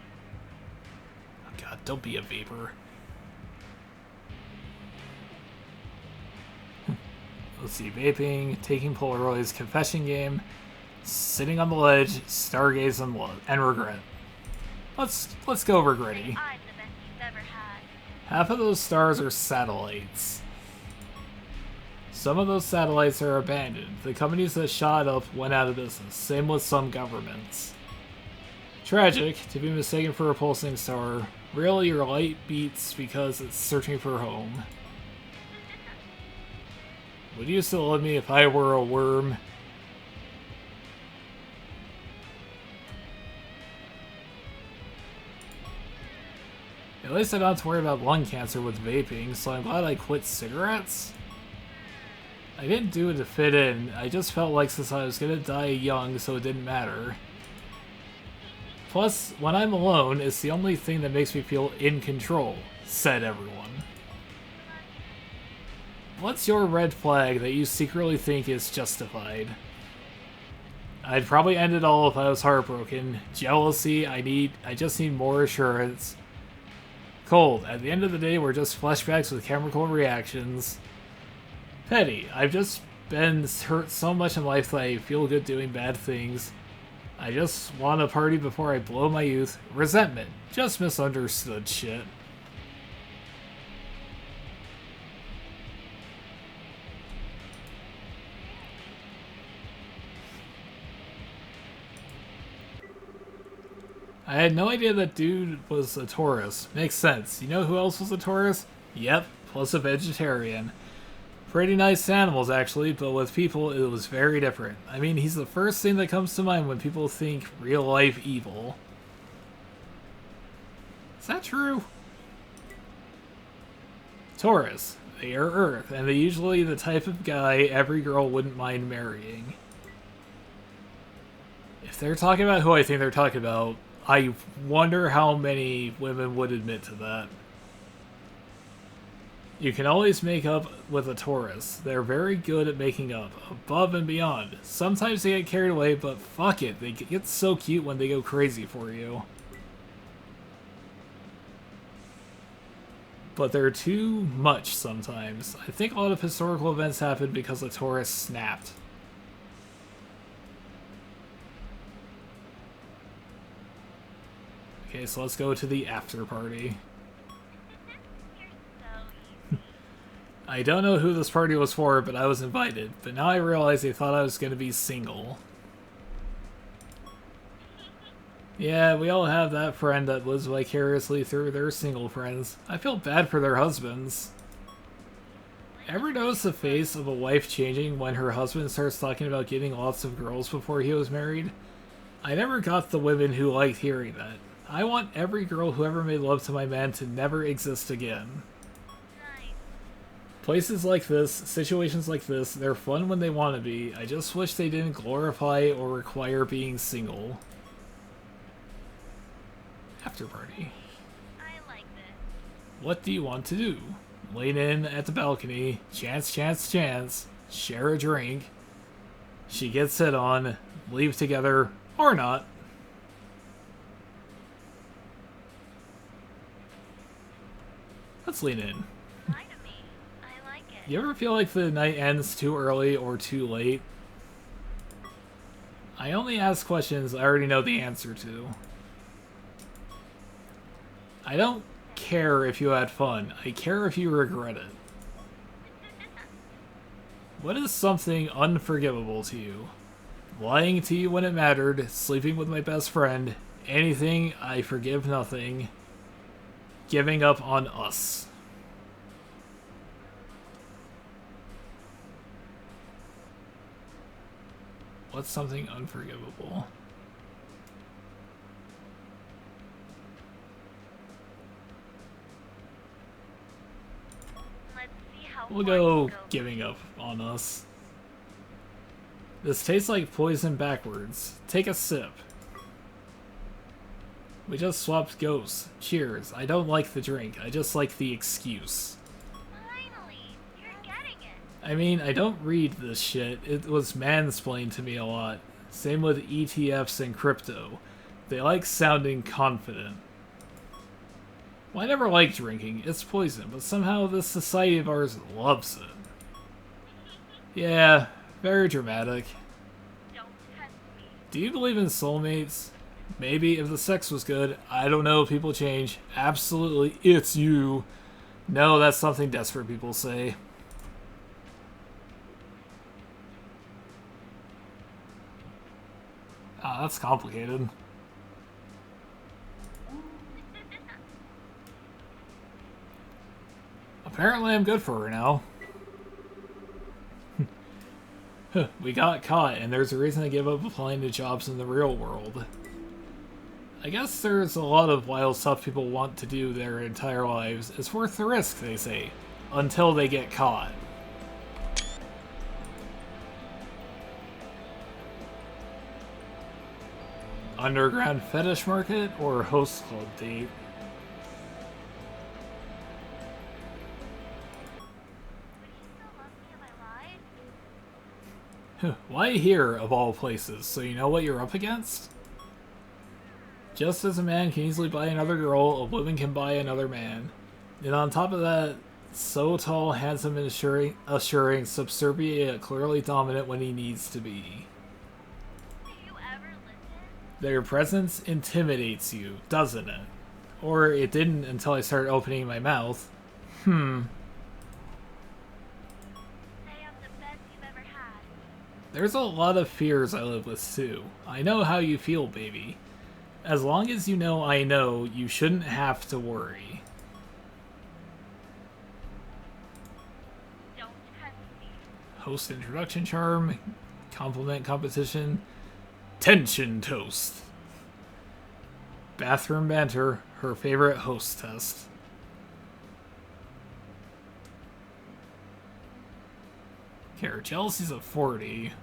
Oh god, don't be a vapor. Let's see, vaping, taking Polaroids, confession game, sitting on the ledge, stargaze and regret. Let's go regretty. I'm the best you've ever had. Half of those stars are satellites. Some of those satellites are abandoned. The companies that shot up went out of business. Same with some governments. Tragic to be mistaken for a pulsing star. Really, your light beats because it's searching for home. Would you still love me if I were a worm? At least I don't have to worry about lung cancer with vaping, so I'm glad I quit cigarettes. I didn't do it to fit in, I just felt like since I was gonna die young, so it didn't matter. Plus, when I'm alone, it's the only thing that makes me feel in control, said everyone. What's your red flag that you secretly think is justified? I'd probably end it all if I was heartbroken. Jealousy, I just need more assurance. Cold, at the end of the day, we're just flashbacks with chemical reactions. Petty, I've just been hurt so much in life that I feel good doing bad things. I just want to party before I blow my youth. Resentment, just misunderstood shit. I had no idea that dude was a Taurus. Makes sense. You know who else was a Taurus? Yep, plus a vegetarian. Pretty nice animals, actually, but with people, it was very different. I mean, he's the first thing that comes to mind when people think real-life evil. Is that true? Taurus. They are Earth, and they're usually the type of guy every girl wouldn't mind marrying. If they're talking about who I think they're talking about, I wonder how many women would admit to that. You can always make up with a Taurus. They're very good at making up, above and beyond. Sometimes they get carried away, but fuck it, they get so cute when they go crazy for you. But they're too much sometimes. I think a lot of historical events happened because a Taurus snapped. Okay, so let's go to the after party. I don't know who this party was for, but I was invited. But now I realize they thought I was going to be single. Yeah, we all have that friend that lives vicariously through their single friends. I feel bad for their husbands. Ever notice the face of a wife changing when her husband starts talking about getting lots of girls before he was married? I never got the women who liked hearing that. I want every girl who ever made love to my man to never exist again. Places like this, situations like this, they're fun when they want to be. I just wish they didn't glorify or require being single. After party. I like this. What do you want to do? Lean in at the balcony, chance, chance, chance, share a drink. She gets hit on, leave together, or not. Let's lean in. Lie to me. I like it. You ever feel like the night ends too early or too late? I only ask questions I already know the answer to. I don't care if you had fun. I care if you regret it. What is something unforgivable to you? Lying to you when it mattered, sleeping with my best friend, anything, I forgive nothing. Giving up on us. What's something unforgivable? Let's see how We'll far go you go. giving up on us. This tastes like poison backwards. Take a sip. We just swapped ghosts. Cheers. I don't like the drink. I just like the excuse. Finally, you're getting it. I mean, I don't read this shit. It was mansplained to me a lot. Same with ETFs and crypto. They like sounding confident. Well, I never liked drinking. It's poison, but somehow this society of ours loves it. Yeah, very dramatic. Don't tempt me. Do you believe in soulmates? Maybe if the sex was good. I don't know, people change. Absolutely, it's you. No, that's something desperate people say. Ah, that's complicated. Apparently I'm good for her now. We got caught, and there's a reason to give up applying to jobs in the real world. I guess there's a lot of wild stuff people want to do their entire lives. It's worth the risk, they say, until they get caught. Underground fetish market or host club date? Why here, of all places? So you know what you're up against? Just as a man can easily buy another girl, a woman can buy another man. And on top of that, so tall, handsome, and assuring, subservient, yet clearly dominant when he needs to be. Do you ever listen? Their presence intimidates you, doesn't it? Or it didn't until I started opening my mouth. They have the best you've ever had. There's a lot of fears I live with, too. I know how you feel, baby. As long as you know I know, you shouldn't have to worry. Don't tempt me. Host introduction charm, compliment competition, tension toast. Bathroom banter, her favorite host test. Okay, her jealousy's at 40.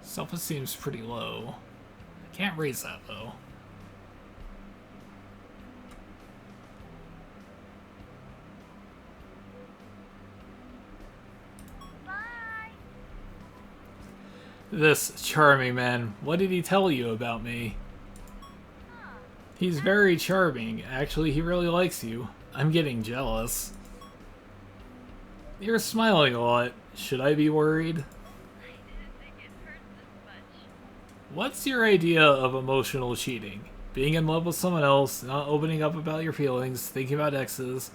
Self-esteem's pretty low. I can't raise that, though. Bye! This charming man, what did he tell you about me? Huh. He's very charming. Actually, he really likes you. I'm getting jealous. You're smiling a lot. Should I be worried? I didn't think it hurt this much. What's your idea of emotional cheating? Being in love with someone else, not opening up about your feelings, thinking about exes,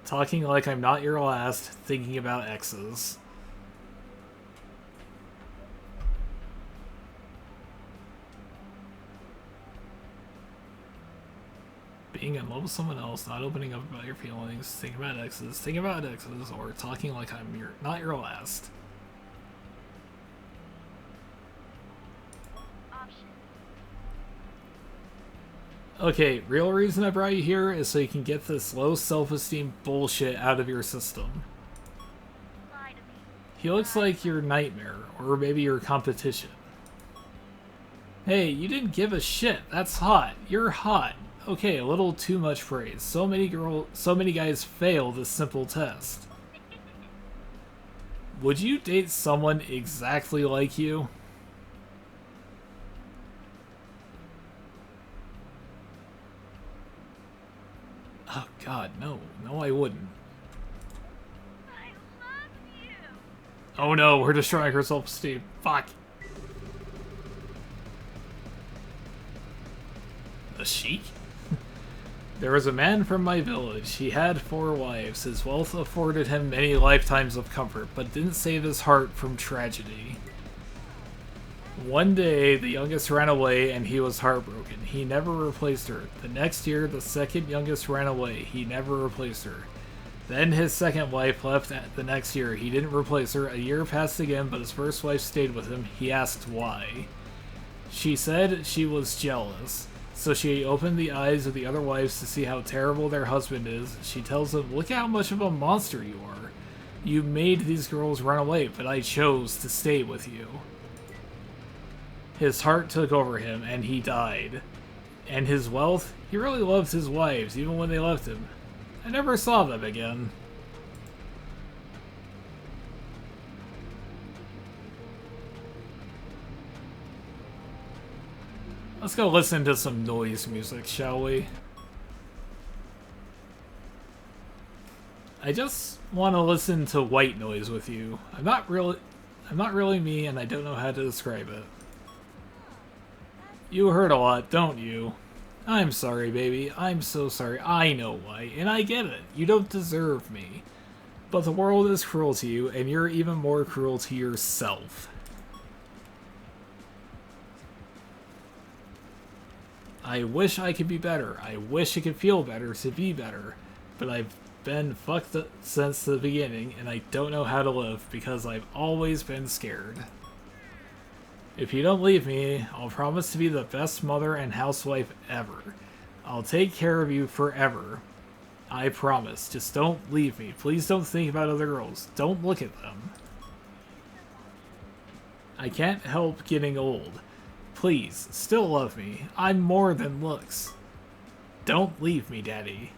talking like I'm not your last, thinking about exes. Being in love with someone else, not opening up about your feelings, thinking about exes, or talking like I'm not your last. Option. Okay, real reason I brought you here is so you can get this low self-esteem bullshit out of your system. Lie to me. He looks like your nightmare, or maybe your competition. Hey, you didn't give a shit. That's hot. You're hot. Okay, a little too much praise. So many guys fail this simple test. Would you date someone exactly like you? Oh god, no. No, I wouldn't. I love you! Oh no, we're destroying her self-esteem. Fuck. The Sheik? There was a man from my village. He had 4 wives. His wealth afforded him many lifetimes of comfort, but didn't save his heart from tragedy. One day, the youngest ran away, and he was heartbroken. He never replaced her. The next year, the second youngest ran away. He never replaced her. Then his second wife left the next year. He didn't replace her. A year passed again, but his first wife stayed with him. He asked why. She said she was jealous. So she opened the eyes of the other wives to see how terrible their husband is. She tells them, look how much of a monster you are. You made these girls run away, but I chose to stay with you. His heart took over him, and he died. And his wealth, he really loved his wives, even when they left him. I never saw them again. Let's go listen to some noise music, shall we? I just want to listen to white noise with you. I'm not really me, and I don't know how to describe it. You hurt a lot, don't you? I'm sorry, baby. I'm so sorry. I know why, and I get it. You don't deserve me. But the world is cruel to you, and you're even more cruel to yourself. I wish I could be better. I wish it could feel better to be better. But I've been fucked up since the beginning, and I don't know how to live because I've always been scared. If you don't leave me, I'll promise to be the best mother and housewife ever. I'll take care of you forever. I promise. Just don't leave me. Please don't think about other girls. Don't look at them. I can't help getting old. Please, still love me. I'm more than looks. Don't leave me, Daddy.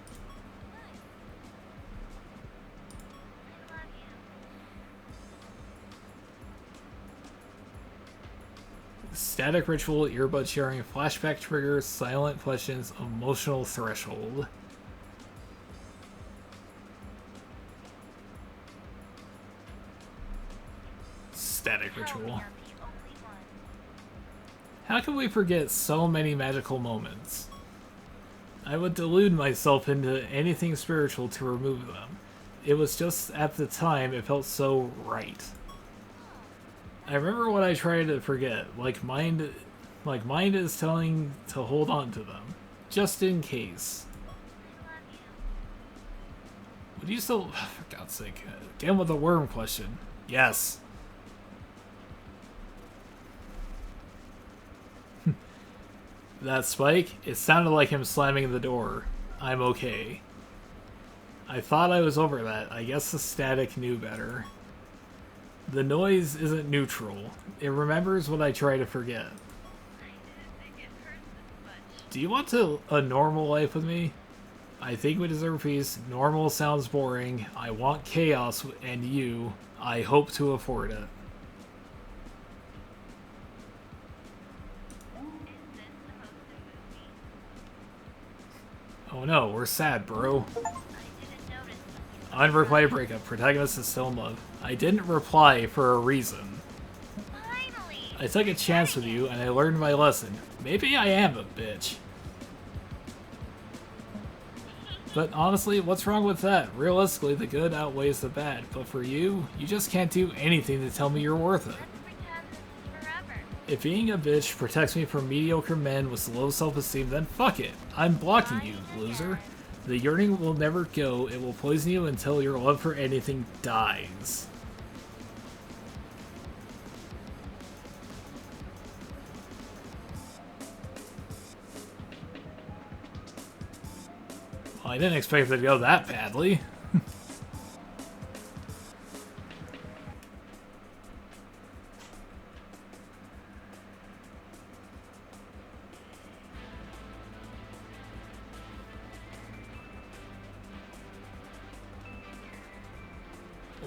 Static ritual, earbud sharing, flashback triggers, silent questions, emotional threshold. Static ritual. How can we forget so many magical moments? I would delude myself into anything spiritual to remove them. It was just at the time it felt so right. I remember what I tried to forget, like mind is telling to hold on to them, just in case. Would you still, for God's sake, again with the worm question? Yes. That spike, it sounded like him slamming the door. I'm okay. I thought I was over that. I guess the static knew better. The noise isn't neutral. It remembers what I try to forget. Do you want a normal life with me? I think we deserve peace. Normal sounds boring. I want chaos and you. I hope to afford it. Oh no, we're sad, bro. Unrequited breakup. Protagonist is still in love. I didn't reply for a reason. Finally. I took a chance with you and I learned my lesson. Maybe I am a bitch. But honestly, what's wrong with that? Realistically, the good outweighs the bad. But for you, you just can't do anything to tell me you're worth it. Let's pretend this is forever. If being a bitch protects me from mediocre men with low self-esteem, then fuck it. I'm blocking you, loser. The yearning will never go. It will poison you until your love for anything dies. Well, I didn't expect it to go that badly.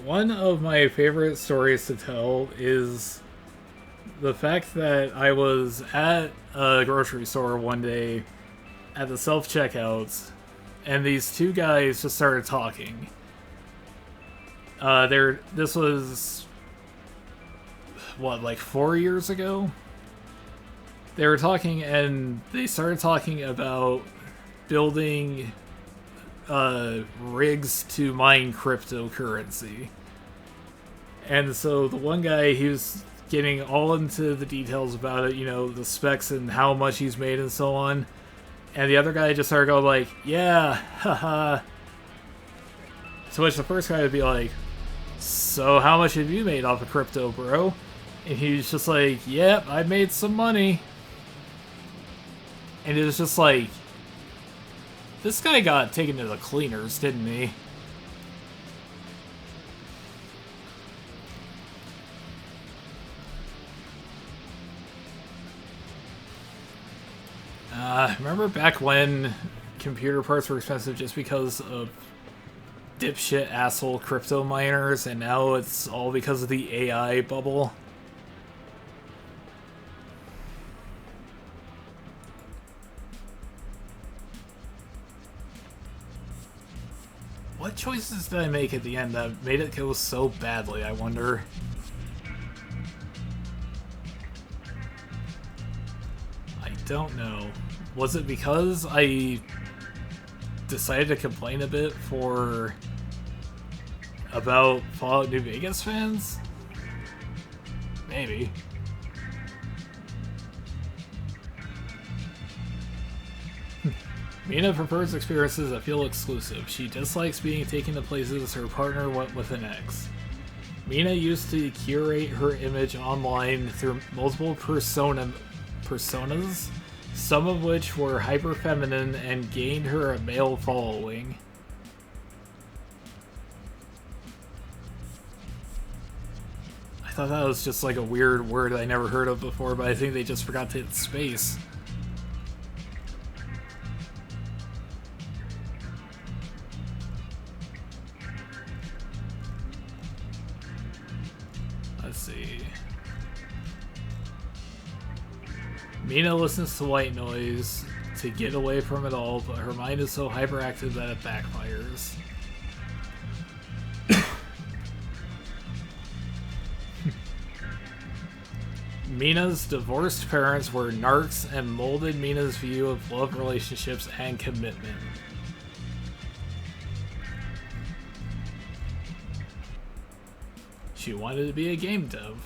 One of my favorite stories to tell is the fact that I was at a grocery store one day at the self-checkouts, and these two guys just started talking. This was, what, like 4 years ago? They were talking, and they started talking about building rigs to mine cryptocurrency. And so the one guy, he was getting all into the details about it, you know, the specs and how much he's made and so on. And the other guy just started going like, yeah, haha. To which the first guy would be like, so how much have you made off of crypto, bro? And he was just like, yep, I made some money. And it was just like, this guy got taken to the cleaners, didn't he? Remember back when computer parts were expensive just because of dipshit asshole crypto miners, and now it's all because of the AI bubble? What choices did I make at the end that made it go so badly, I wonder? I don't know. Was it because I decided to complain a bit about Fallout New Vegas fans? Maybe. Mina prefers experiences that feel exclusive. She dislikes being taken to places her partner went with an ex. Mina used to curate her image online through multiple personas, some of which were hyper-feminine and gained her a male following. I thought that was just like a weird word I never heard of before, but I think they just forgot to hit space. Let's see. Mina listens to white noise to get away from it all, but her mind is so hyperactive that it backfires. Mina's divorced parents were narcs and molded Mina's view of love relationships and commitment. She wanted to be a game dev.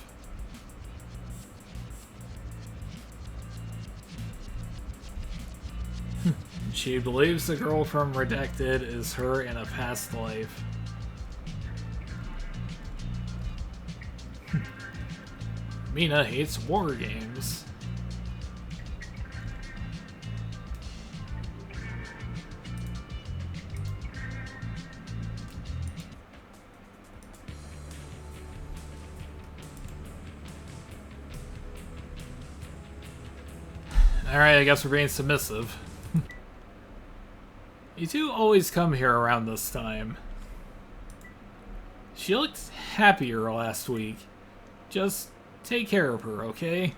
She believes the girl from Redacted is her in a past life. Mina hates war games. Alright, I guess we're being submissive. You two always come here around this time. She looked happier last week. Just take care of her, okay?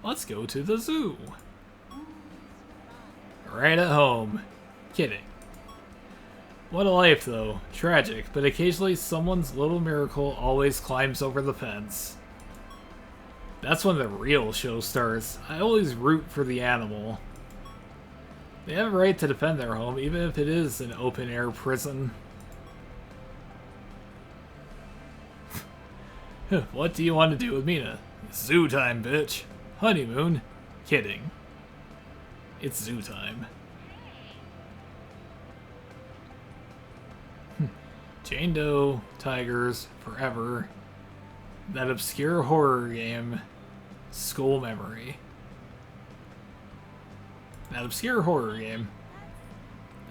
Let's go to the zoo. Right at home. Kidding. What a life, though. Tragic, but occasionally someone's little miracle always climbs over the fence. That's when the real show starts. I always root for the animal. They have a right to defend their home, even if it is an open-air prison. What do you want to do with Mina? Zoo time, bitch. Honeymoon? Kidding. It's zoo time. Jane Doe, tigers, forever. That obscure horror game, School Memory. That obscure horror game.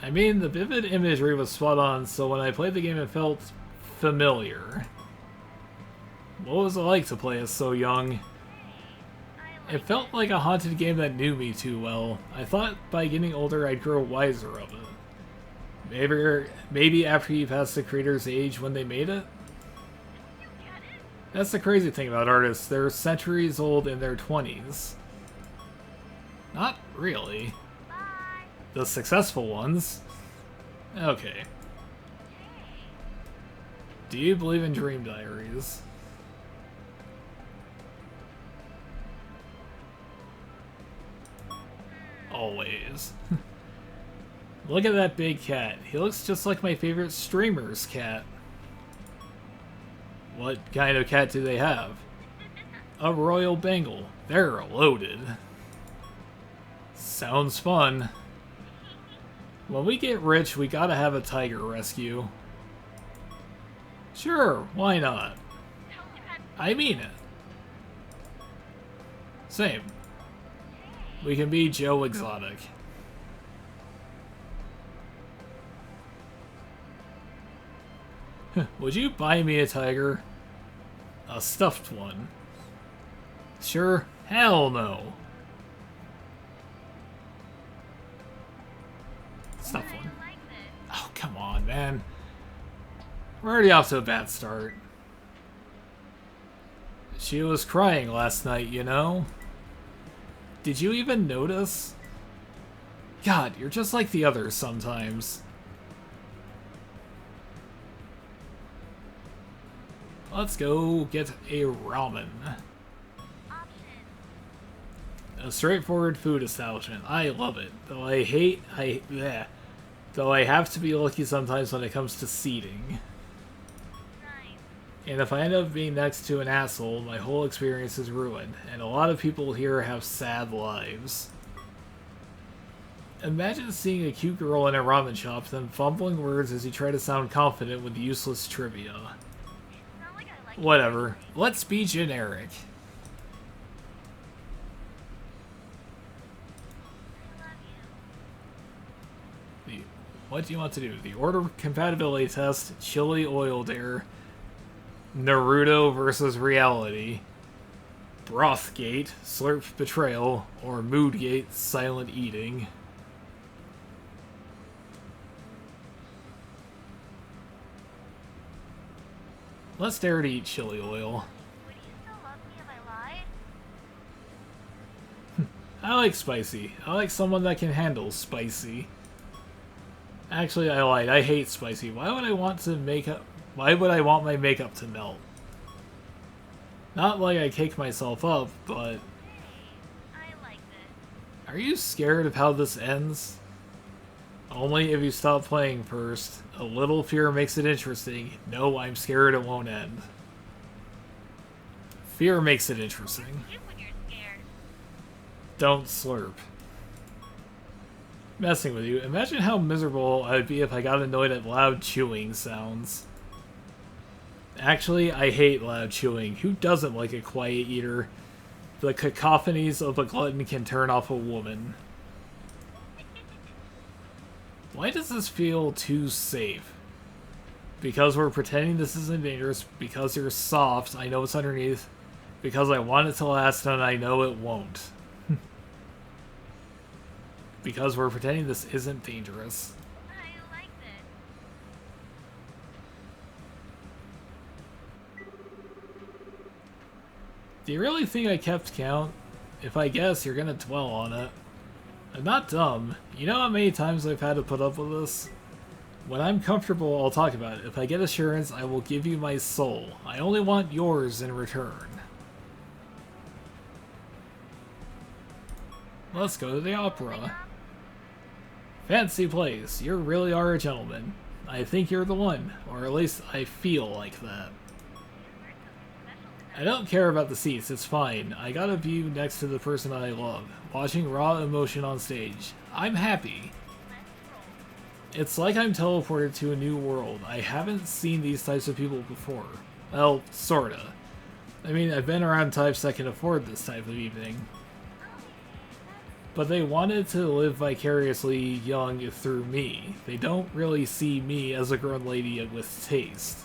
I mean, the vivid imagery was spot on, so when I played the game it felt familiar. What was it like to play as so young? It felt like a haunted game that knew me too well. I thought by getting older I'd grow wiser of it. Maybe after you pass the creator's age when they made it? That's the crazy thing about artists. They're centuries old in their 20s. Not really. The successful ones. Okay. Do you believe in dream diaries? Always. Look at that big cat. He looks just like my favorite streamer's cat. What kind of cat do they have? A royal Bengal. They're loaded. Sounds fun. When we get rich, we gotta have a tiger rescue. Sure, why not? I mean it. Same. We can be Joe Exotic. Would you buy me a tiger? A stuffed one? Sure, hell no. Stuffed one. Oh, come on, man. We're already off to a bad start. She was crying last night, you know? Did you even notice? God, you're just like the others sometimes. Let's go get a ramen. A straightforward food establishment. I love it. Though I have to be lucky sometimes when it comes to seating. And if I end up being next to an asshole, my whole experience is ruined. And a lot of people here have sad lives. Imagine seeing a cute girl in a ramen shop, then fumbling words as you try to sound confident with useless trivia. It's not like I like Whatever. Let's be generic. I love you. What do you want to do? The order compatibility test, chili oil dare, Naruto versus reality, Brothgate, slurp betrayal, or Moodgate, silent eating. Let's dare to eat chili oil. Would you still love me if I lied? I like spicy. I like someone that can handle spicy. Actually, I lied. I hate spicy. Why would I want to why would I want my makeup to melt? Not like I cake myself up, but... Hey, I like this. Are you scared of how this ends? Only if you stop playing first. A little fear makes it interesting. No, I'm scared it won't end. Fear makes it interesting. You when you're scared. Don't slurp. Messing with you. Imagine how miserable I would be if I got annoyed at loud chewing sounds. Actually, I hate loud chewing. Who doesn't like a quiet eater? The cacophonies of a glutton can turn off a woman. Why does this feel too safe? Because we're pretending this isn't dangerous. Because you're soft. I know it's underneath. Because I want it to last and I know it won't. Because we're pretending this isn't dangerous. I like this. Do you really think I kept count? If I guess, you're gonna dwell on it. I'm not dumb. You know how many times I've had to put up with this? When I'm comfortable, I'll talk about it. If I get assurance, I will give you my soul. I only want yours in return. Let's go to the opera. Fancy place. You really are a gentleman. I think you're the one. Or at least I feel like that. I don't care about the seats, it's fine. I got a view next to the person I love. Watching raw emotion on stage. I'm happy. It's like I'm teleported to a new world. I haven't seen these types of people before. Well, sorta. I mean, I've been around types that can afford this type of evening. But they wanted to live vicariously young through me. They don't really see me as a grown lady with taste.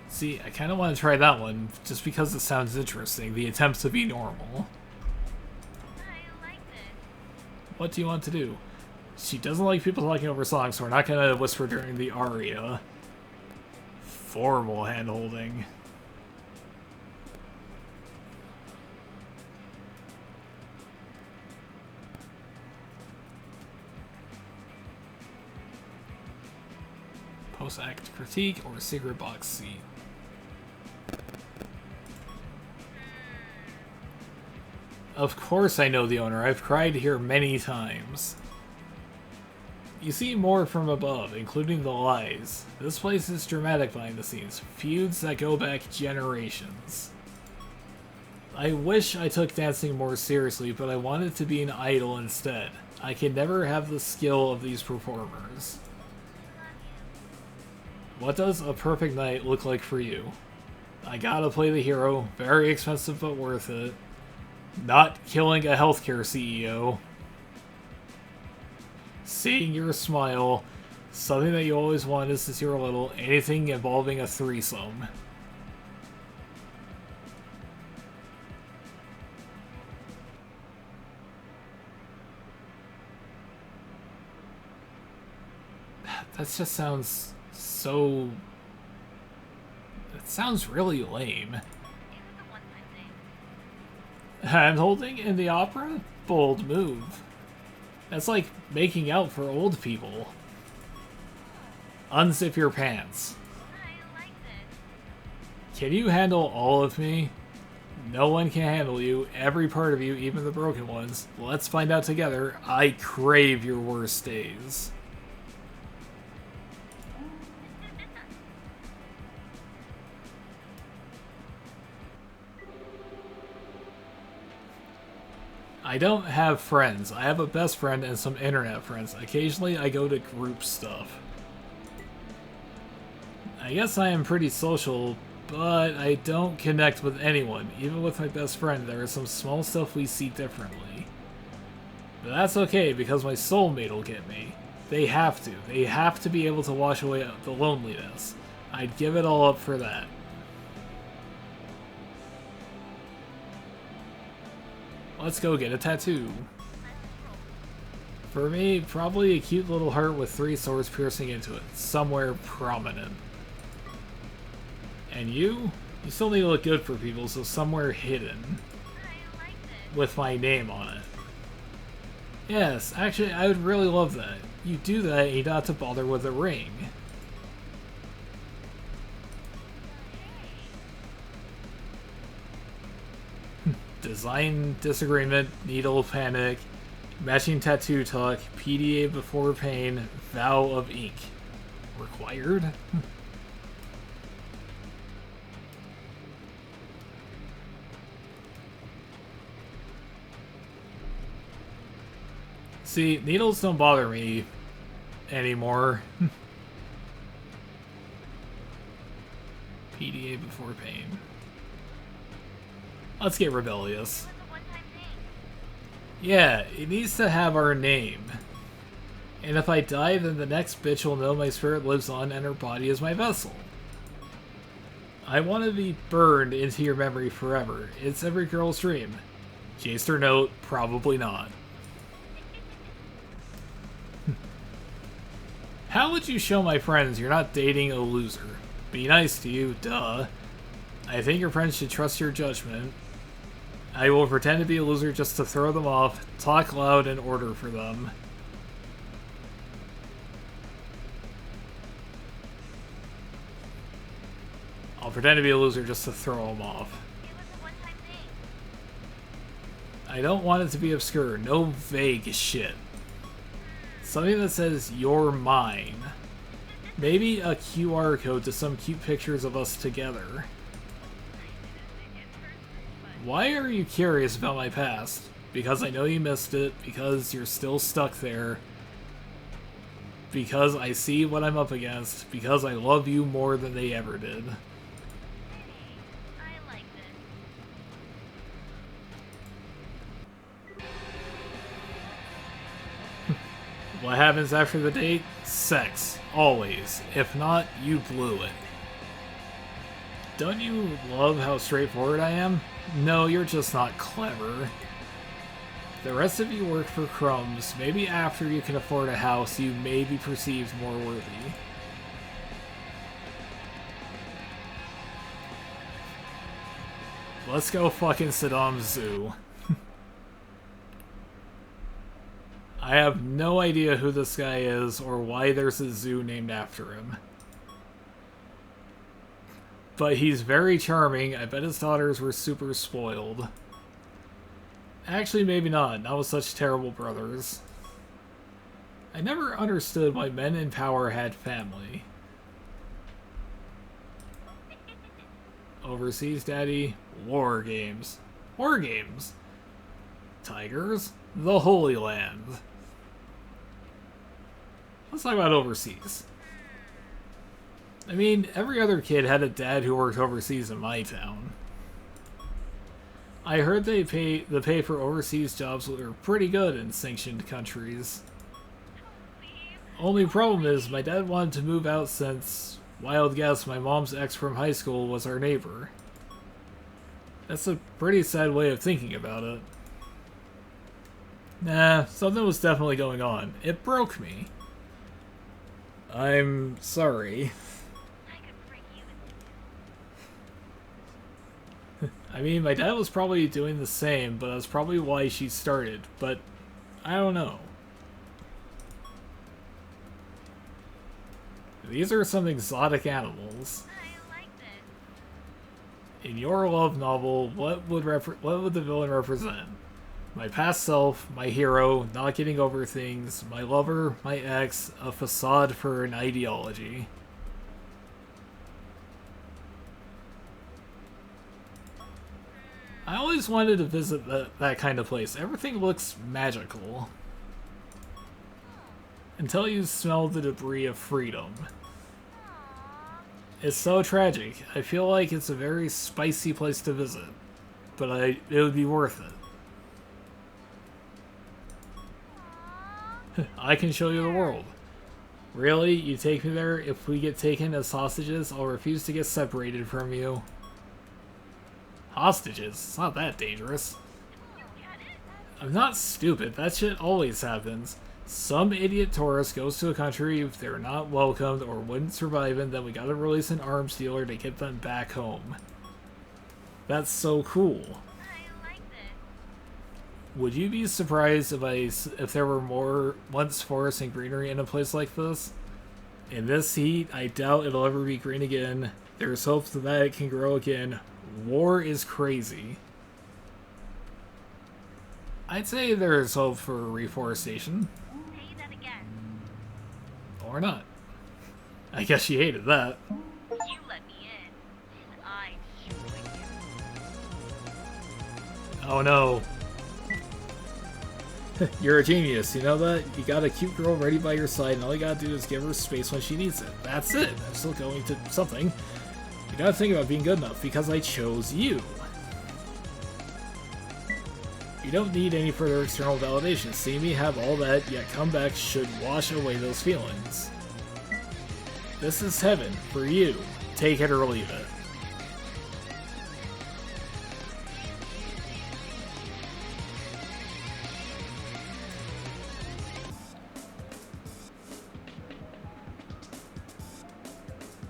See, I kind of want to try that one, just because it sounds interesting. The attempt to be normal. I like this. What do you want to do? She doesn't like people talking over songs, so we're not going to whisper during the aria. Formal hand-holding. Post-act critique or secret box seat. Of course I know the owner. I've cried here many times. You see more from above, including the lies. This place is dramatic behind the scenes. Feuds that go back generations. I wish I took dancing more seriously, but I wanted to be an idol instead. I can never have the skill of these performers. What does a perfect night look like for you? I gotta play the hero. Very expensive but worth it. Not killing a healthcare CEO. Seeing your smile. Something that you always wanted since you were little. Anything involving a threesome. That just sounds so... It sounds really lame. It was a one-time thing. Hand-holding in the opera? Bold move. That's like making out for old people. Unzip your pants. I like this. Can you handle all of me? No one can handle you, every part of you, even the broken ones. Let's find out together. I crave your worst days. I don't have friends. I have a best friend and some internet friends. Occasionally I go to group stuff. I guess I am pretty social, but I don't connect with anyone. Even with my best friend, there is some small stuff we see differently. But that's okay, because my soulmate will get me. They have to. They have to be able to wash away the loneliness. I'd give it all up for that. Let's go get a tattoo. For me, probably a cute little heart with 3 swords piercing into it. Somewhere prominent. And you? You still need to look good for people, so somewhere hidden. I like this. With my name on it. Yes, actually, I would really love that. You do that and you don't have to bother with a ring. Design disagreement, needle panic, matching tattoo talk, PDA before pain, vow of ink. Required? See, needles don't bother me anymore. PDA before pain. Let's get rebellious. It was a one-time thing. Yeah, it needs to have our name. And if I die, then the next bitch will know my spirit lives on and her body is my vessel. I want to be burned into your memory forever. It's every girl's dream. Chased her note, probably not. How would you show my friends you're not dating a loser? Be nice to you, duh. I think your friends should trust your judgment. I will pretend to be a loser just to throw them off, talk loud, and order for them. I'll pretend to be a loser just to throw them off. It was a one-time thing. I don't want it to be obscure, no vague shit. Something that says, you're mine. Maybe a QR code to some cute pictures of us together. Why are you curious about my past? Because I know you missed it, because you're still stuck there, because I see what I'm up against, because I love you more than they ever did. Hey, I like this. What happens after the date? Sex. Always. If not, you blew it. Don't you love how straightforward I am? No, you're just not clever. The rest of you work for crumbs. Maybe after you can afford a house, you may be perceived more worthy. Let's go fucking Saddam Zoo. I have no idea who this guy is or why there's a zoo named after him. But he's very charming. I bet his daughters were super spoiled. Actually, maybe not. Not with such terrible brothers. I never understood why men in power had family. Overseas daddy. War games. War games. Tigers. The Holy Land. Let's talk about overseas. I mean, every other kid had a dad who worked overseas in my town. I heard the pay for overseas jobs were pretty good in sanctioned countries. Only problem is, my dad wanted to move out since, wild guess, my mom's ex from high school was our neighbor. That's a pretty sad way of thinking about it. Nah, something was definitely going on. It broke me. I'm sorry. I could break you. I mean, my dad was probably doing the same, but that's probably why she started. But, I don't know. These are some exotic animals. I like this. In your love novel, what would the villain represent? My past self, my hero, not getting over things, my lover, my ex, a facade for an ideology. I always wanted to visit that kind of place. Everything looks magical. Until you smell the debris of freedom. It's so tragic. I feel like it's a very spicy place to visit. But it would be worth it. I can show you the world. Really? You take me there? If we get taken as hostages, I'll refuse to get separated from you. Hostages? It's not that dangerous. I'm not stupid. That shit always happens. Some idiot tourist goes to a country if they're not welcomed or wouldn't survive in, then we gotta release an arms dealer to get them back home. That's so cool. I like this. Would you be surprised if there were more once forest and greenery in a place like this? In this heat, I doubt it'll ever be green again. There's hope that it can grow again. War is crazy. I'd say there's hope for reforestation. Say that again. Or not. I guess you hated that. You let me in, and I destroyed you. Oh no. You're a genius, you know that? You got a cute girl ready by your side, and all you gotta do is give her space when she needs it. That's it. I'm still going to something. You gotta think about being good enough, because I chose you. You don't need any further external validation. Seeing me have all that, yet come back should wash away those feelings. This is heaven, for you. Take it or leave it.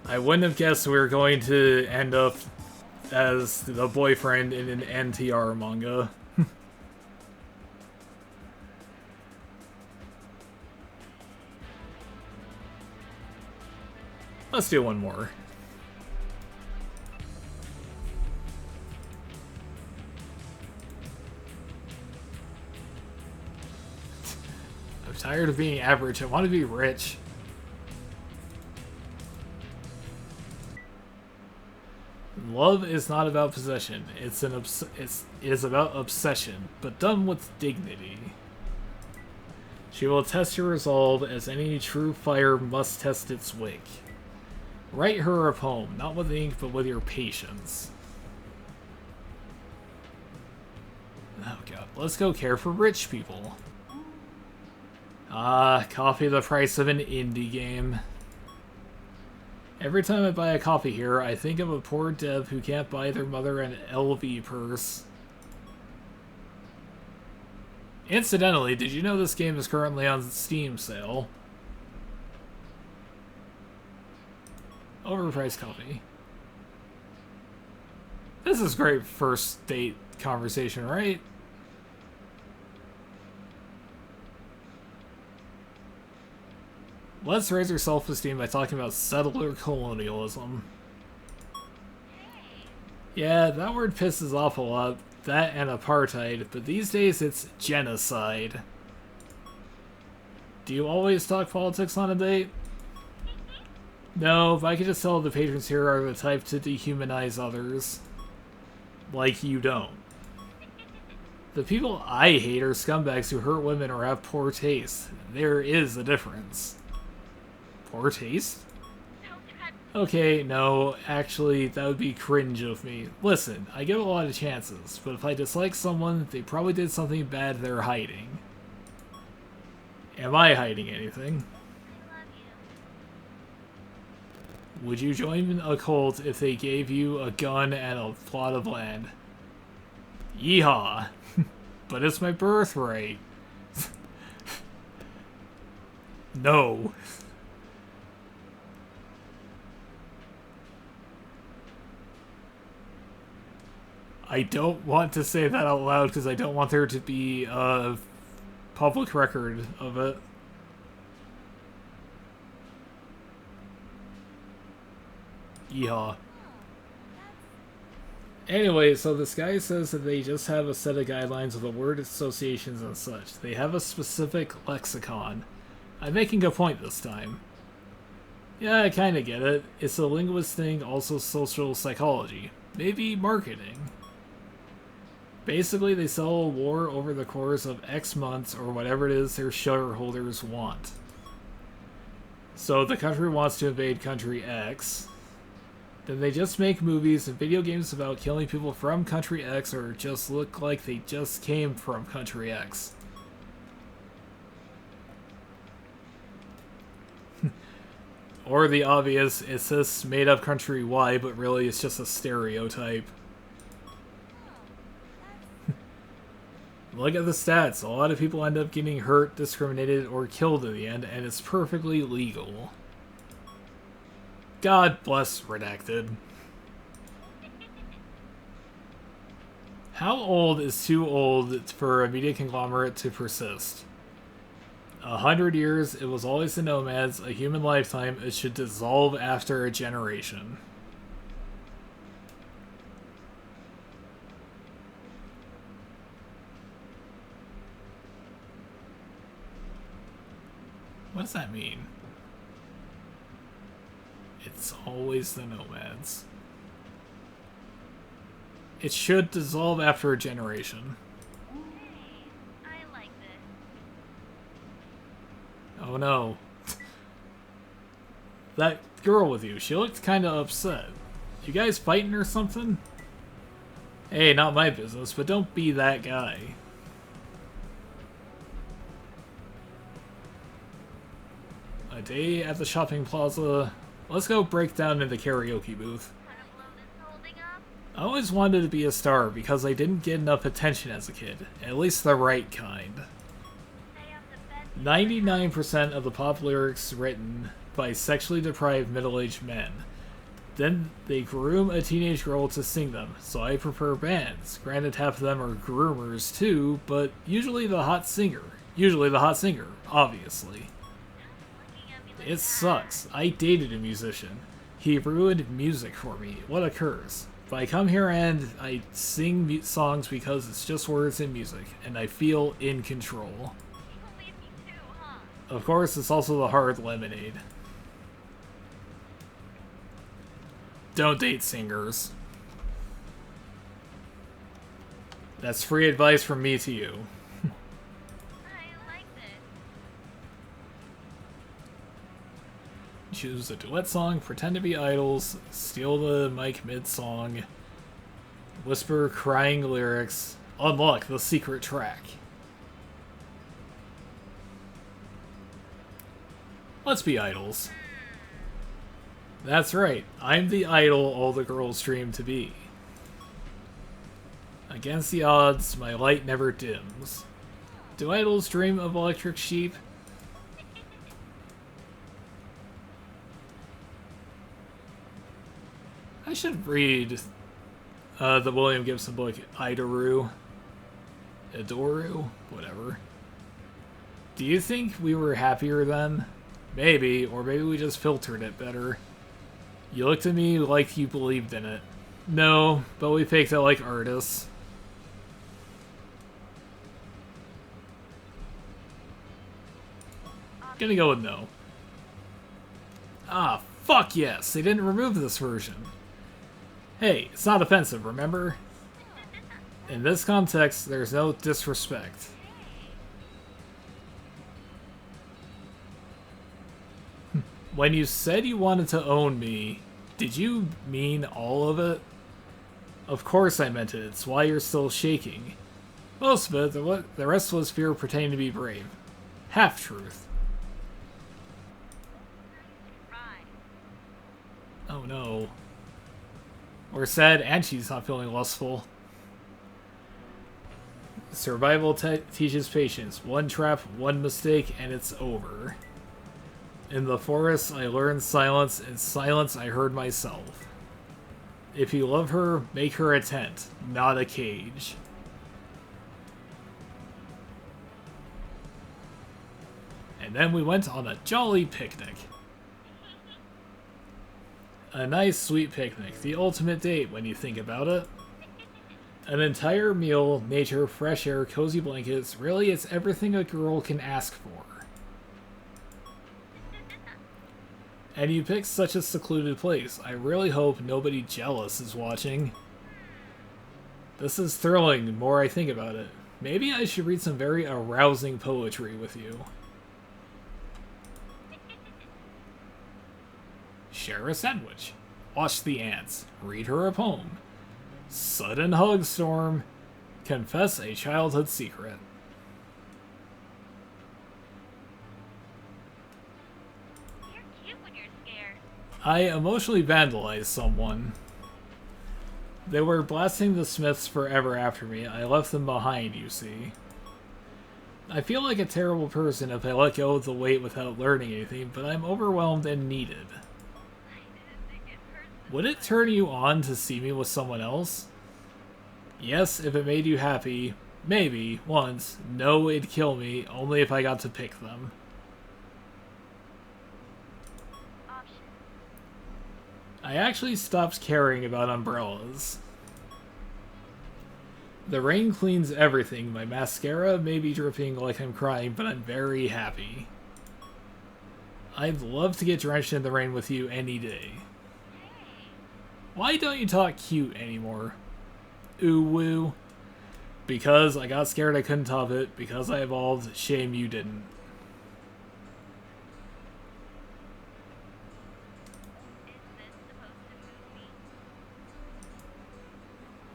I wouldn't have guessed we were going to end up as the boyfriend in an NTR manga. Let's do one more. I'm tired of being average. I want to be rich. Love is not about possession. It is about obsession, but done with dignity. She will test your resolve as any true fire must test its wick. Write her a poem, not with ink, but with your patience. Oh god, let's go care for rich people. Ah, coffee the price of an indie game. Every time I buy a coffee here, I think of a poor dev who can't buy their mother an LV purse. Incidentally, did you know this game is currently on Steam sale? Overpriced coffee. This is great first date conversation, right? Let's raise your self-esteem by talking about settler colonialism. Yeah, that word pisses off a lot. That and apartheid, but these days it's genocide. Do you always talk politics on a date? No, but I could just tell the patrons here are the type to dehumanize others. Like you don't. The people I hate are scumbags who hurt women or have poor taste. There is a difference. Poor taste? Okay, no, actually, that would be cringe of me. Listen, I give a lot of chances, but if I dislike someone, they probably did something bad they're hiding. Am I hiding anything? Would you join a cult if they gave you a gun and a plot of land? Yeehaw! But it's my birthright. No. I don't want to say that out loud because I don't want there to be a public record of it. Yeehaw. Anyway, so this guy says that they just have a set of guidelines with the word associations and such. They have a specific lexicon. I'm making a point this time. Yeah, I kinda get it. It's a linguist thing, also social psychology. Maybe marketing. Basically, they settle a war over the course of X months or whatever it is their shareholders want. So the country wants to invade country X. Then they just make movies and video games about killing people from country X or just look like they just came from country X. Or the obvious, it's this made-up country Y, but really it's just a stereotype. Look at the stats. A lot of people end up getting hurt, discriminated, or killed in the end, and it's perfectly legal. God bless Redacted. How old is too old for a media conglomerate to persist? 100 years, it was always the nomads, a human lifetime, it should dissolve after a generation. What does that mean? It's always the nomads. It should dissolve after a generation. I like this. Oh no. That girl with you, she looked kinda upset. You guys fighting or something? Hey, not my business, but don't be that guy. A day at the shopping plaza. Let's go break down in the karaoke booth. Wanna blow this holding up? I always wanted to be a star because I didn't get enough attention as a kid. At least the right kind. I have the best 99% of the pop lyrics written by sexually deprived middle-aged men. Then they groom a teenage girl to sing them, so I prefer bands. Granted, half of them are groomers too, but usually the hot singer. Usually the hot singer, obviously. looking at me like It that. sucks. I dated a musician. He ruined music for me. What a curse. But I come here and I sing songs because it's just words and music, and I feel in control. You believe me too, huh? Of course, it's also the hard lemonade. Don't date singers. That's free advice from me to you. I like this. Choose a duet song, pretend to be idols, steal the mic mid-song, whisper crying lyrics, unlock the secret track. Let's be idols. That's right, I'm the idol all the girls dream to be. Against the odds, my light never dims. Do idols dream of electric sheep? I should read the William Gibson book, Idoru. Adoru? Whatever. Do you think we were happier then? Maybe, or maybe we just filtered it better. You looked at me like you believed in it. No, but we faked it like artists. Gonna go with no. Ah, fuck yes, they didn't remove this version. Hey, it's not offensive, remember? In this context, there's no disrespect. When you said you wanted to own me, did you mean all of it? Of course I meant it, it's why you're still shaking. Most of it, the rest was fear of pretending to be brave. Half-truth. Right. Oh no. We're sad and she's not feeling lustful. Survival teaches patience. One trap, one mistake, and it's over. In the forest, I learned silence. In silence, I heard myself. If you love her, make her a tent, not a cage. And then we went on a jolly picnic. A nice, sweet picnic. The ultimate date when you think about it. An entire meal, nature, fresh air, cozy blankets. Really, it's everything a girl can ask for. And you picked such a secluded place. I really hope nobody jealous is watching. This is thrilling the more I think about it. Maybe I should read some very arousing poetry with you. Share a sandwich. Watch the ants. Read her a poem. Sudden hug storm. Confess a childhood secret. You're cute when you're scared. I emotionally vandalized someone. They were blasting the Smiths forever after me. I left them behind, you see. I feel like a terrible person if I let go of the weight without learning anything, but I'm overwhelmed and needed. I didn't think it hurt so Would it turn you on to see me with someone else? Yes, if it made you happy. Maybe, once. No, it'd kill me, only if I got to pick them. option. I actually stopped caring about umbrellas. The rain cleans everything. My mascara may be dripping like I'm crying, but I'm very happy. I'd love to get drenched in the rain with you any day. Why don't you talk cute anymore? Ooh woo. Because I got scared I couldn't top it. Because I evolved. Shame you didn't. Is this supposed to move me?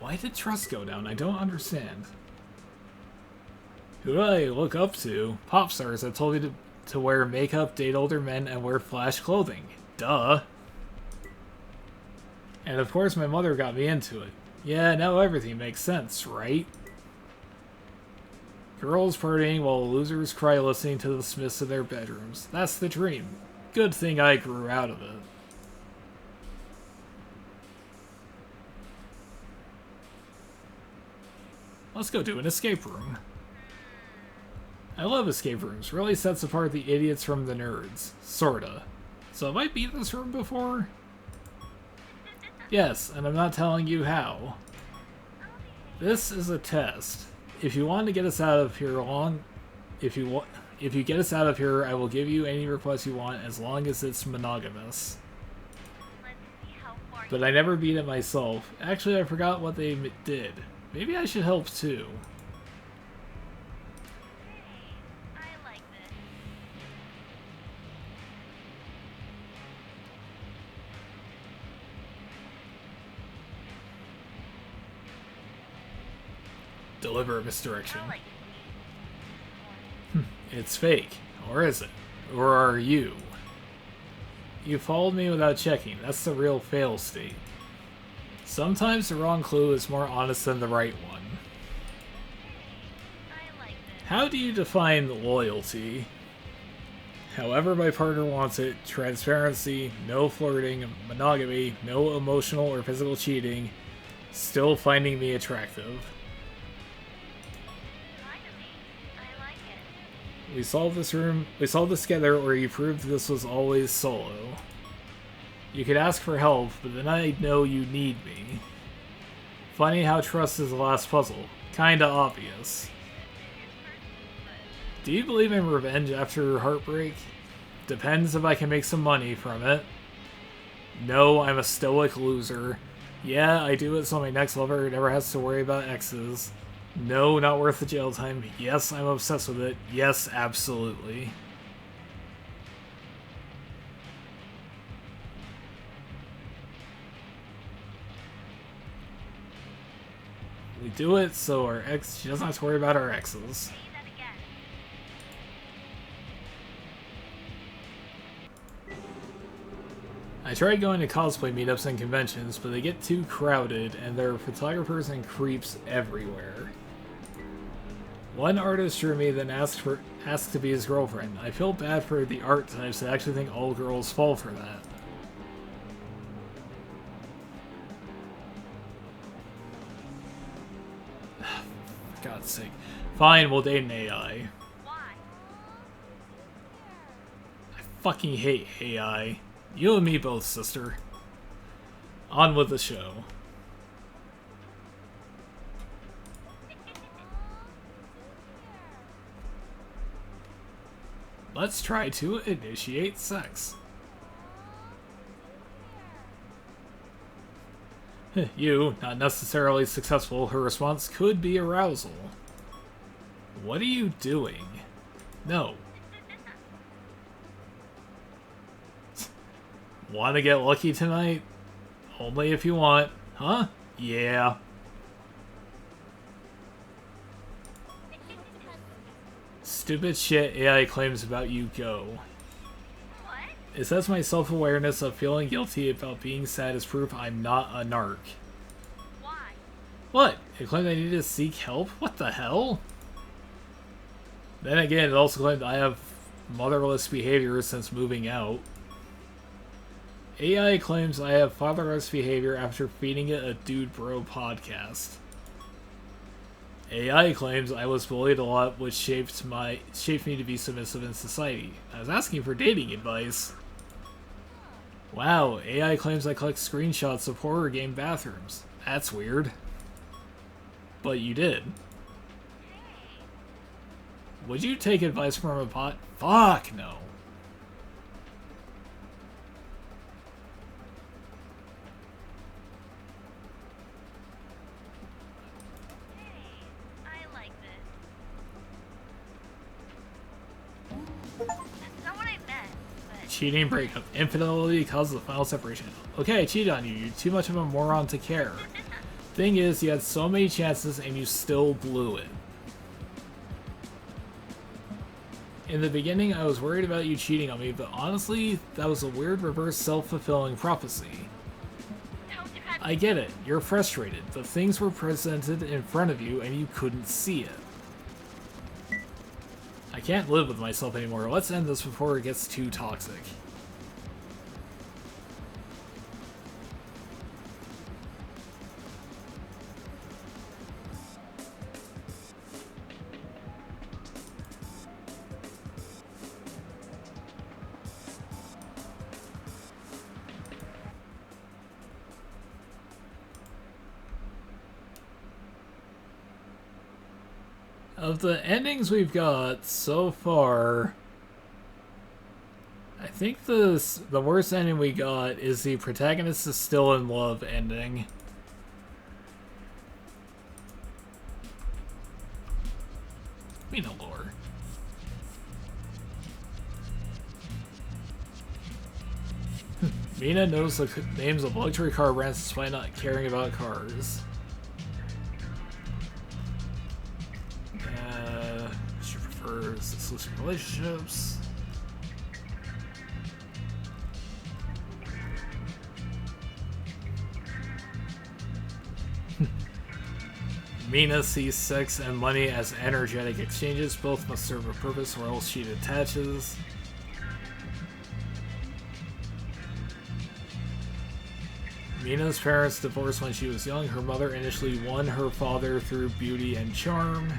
Why did trust go down? I don't understand. Who do I look up to? Pop stars that told me to wear makeup, date older men, and wear flash clothing. Duh. And of course my mother got me into it. Yeah, now everything makes sense, right? Girls partying while losers cry listening to the Smiths in their bedrooms. That's the dream. Good thing I grew out of it. Let's go do an escape room. I love escape rooms. Really sets apart the idiots from the nerds. Sorta. So have I beat this room before? Yes, and I'm not telling you how. This is a test. If you want to get us out of here if you get us out of here, I will give you any request you want as long as it's monogamous. Let's see how far But I never beat it myself. Actually, I forgot what they did. Maybe I should help too. I like this. Deliver a misdirection. I like It's fake. Or is it? Or are you? You followed me without checking. That's the real fail state. Sometimes the wrong clue is more honest than the right one. I like this. How do you define loyalty? However my partner wants it, transparency, no flirting, monogamy, no emotional or physical cheating, still finding me attractive. Lie to me. I like it. We solved this together, or you proved this was always solo. You could ask for help, but then I'd know you need me. Funny how trust is the last puzzle. Kinda obvious. Do you believe in revenge after heartbreak? Depends if I can make some money from it. No, I'm a stoic loser. Yeah, I do it so my next lover never has to worry about exes. No, not worth the jail time. Yes, I'm obsessed with it. Yes, absolutely. We do it so she doesn't have to worry about our exes. Say that again. I tried going to cosplay meetups and conventions, but they get too crowded and there are photographers and creeps everywhere. One artist drew me, then asked to be his girlfriend. I feel bad for the art types that actually think all girls fall for that. For God's sake. Fine, we'll date an AI. Why? I fucking hate AI. You and me both, sister. On with the show. Let's try to initiate sex. You, not necessarily successful, her response could be arousal. What are you doing? No. Want to get lucky tonight? Only if you want. Huh? Yeah. Stupid shit AI claims about you go. What? It says my self-awareness of feeling guilty about being sad is proof I'm not a narc. Why? What? It claimed I need to seek help? What the hell? Then again, it also claimed I have motherless behavior since moving out. AI claims I have fatherless behavior after feeding it a Dude Bro podcast. AI claims I was bullied a lot, which shaped me to be submissive in society. I was asking for dating advice. Wow, AI claims I collect screenshots of horror game bathrooms. That's weird. But you did. Would you take advice from a bot? Fuck no. I like this. That's not what I meant, but... Cheating breakup. Infidelity causes the final separation. Okay, I cheated on you. You're too much of a moron to care. Thing is, you had so many chances and you still blew it. In the beginning, I was worried about you cheating on me, but honestly, that was a weird reverse self-fulfilling prophecy. Don't you have... I get it. You're frustrated, but things were presented in front of you and you couldn't see it. I can't live with myself anymore. Let's end this before it gets too toxic. Of the endings we've got so far, I think the worst ending we got is the protagonist is still in love ending. We know lore. Mina knows the names of luxury car brands despite not caring about cars. She prefers exclusive relationships. Mina sees sex and money as energetic exchanges. Both must serve a purpose or else she detaches. Mina's parents divorced when she was young. Her mother initially won her father through beauty and charm.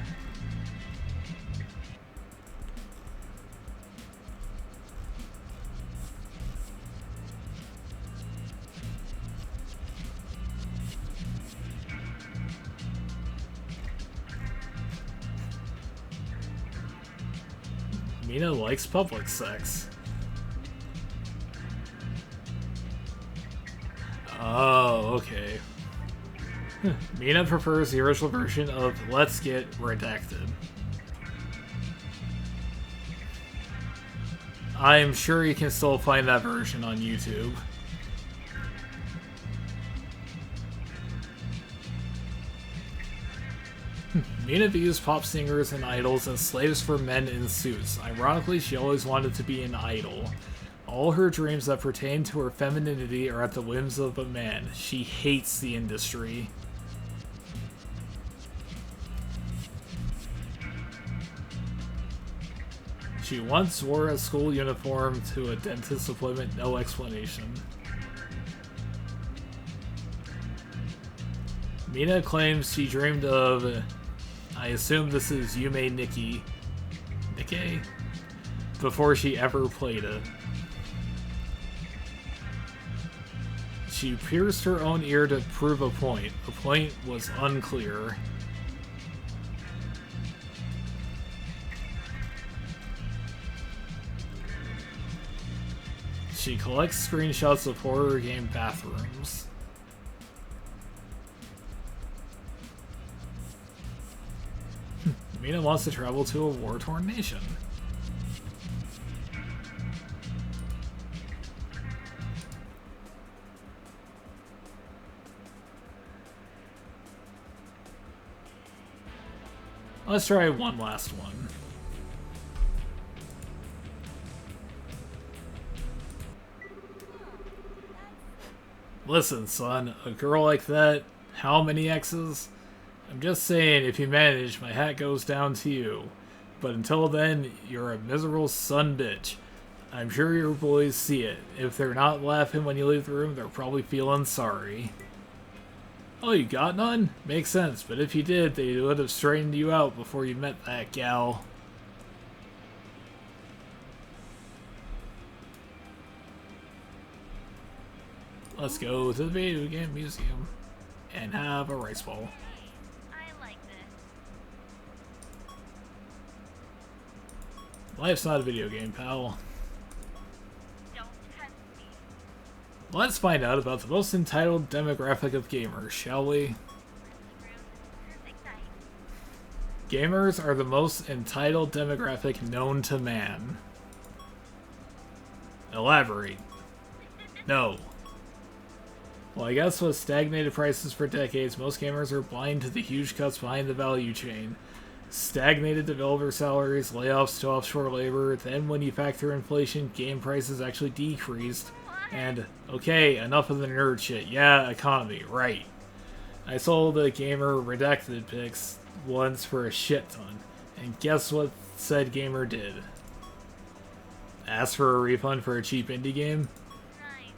Mina likes public sex. Oh, okay. Mina prefers the original version of Let's Get Redacted. I'm sure you can still find that version on YouTube. Mina views pop singers and idols as slaves for men in suits. Ironically, she always wanted to be an idol. All her dreams that pertain to her femininity are at the whims of a man. She hates the industry. She once wore a school uniform to a dentist's appointment, no explanation. Mina claims she dreamed of... I assume this is Yume Nikki. Before she ever played it. She pierced her own ear to prove a point. The point was unclear. She collects screenshots of horror game bathrooms. Mina wants to travel to a war-torn nation. Let's try one last one. Listen, son, a girl like that, how many exes? I'm just saying, if you manage, my hat goes down to you. But until then, you're a miserable son bitch. I'm sure your boys see it. If they're not laughing when you leave the room, they're probably feeling sorry. Oh, you got none? Makes sense, but if you did, they would have straightened you out before you met that gal. Let's go to the video game museum and have a rice bowl. I like this. Life's not a video game, pal. Don't tempt me. Let's find out about the most entitled demographic of gamers, shall we? Let's ruin this perfect night. Gamers are the most entitled demographic known to man. Elaborate. No. Well, I guess with stagnated prices for decades, most gamers are blind to the huge cuts behind the value chain. Stagnated developer salaries, layoffs to offshore labor, then when you factor inflation, game prices actually decreased. And, okay, enough of the nerd shit. Yeah, economy, right. I sold a gamer redacted pics once for a shit ton. And guess what said gamer did? Asked for a refund for a cheap indie game? Nice.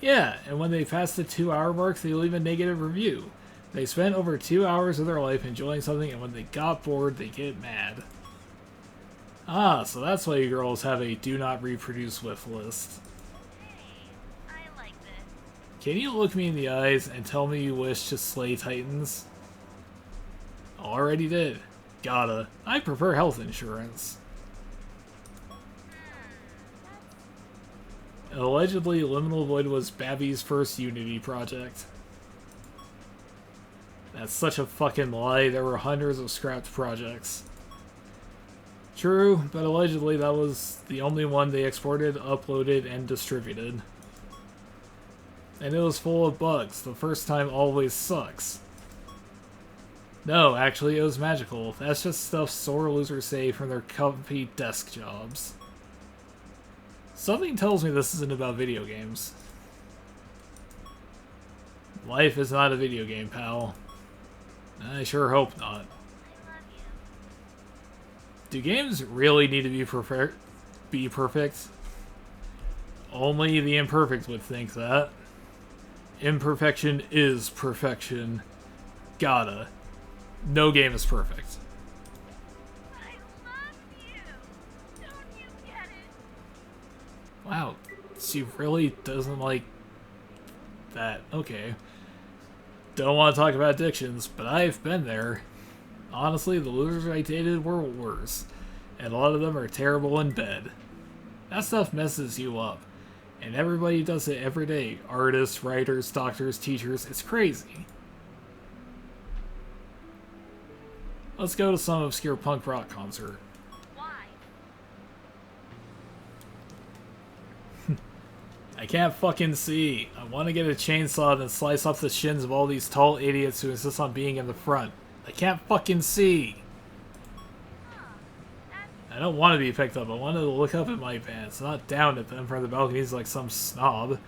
Yeah, and when they passed the 2-hour mark, they leave a negative review. They spent over 2 hours of their life enjoying something, and when they got bored, they get mad. Ah, so that's why you girls have a do not reproduce with list. Hey, I like this. Can you look me in the eyes and tell me you wish to slay titans? Already did. Gotta. I prefer health insurance. Allegedly, Liminal Void was Babby's first Unity project. That's such a fucking lie. There were hundreds of scrapped projects. True, but allegedly that was the only one they exported, uploaded, and distributed. And it was full of bugs. The first time always sucks. No, actually, it was magical. That's just stuff sore losers say from their comfy desk jobs. Something tells me this isn't about video games. Life is not a video game, pal. I sure hope not. I love you. Do games really need to be perfect? Only the imperfect would think that. Imperfection is perfection. Gotta. No game is perfect. I love you. Don't you get it? Wow, she really doesn't like that. Okay. Don't want to talk about addictions, but I've been there. Honestly, the losers I dated were worse, and a lot of them are terrible in bed. That stuff messes you up, and everybody does it every day. Artists, writers, doctors, teachers, it's crazy. Let's go to some obscure punk rock concert. Why? I can't fucking see. I want to get a chainsaw and slice off the shins of all these tall idiots who insist on being in the front. I can't fucking see. Huh. That's I don't want to be picked up. I want to look up at my pants, not down at them from the balconies like some snob.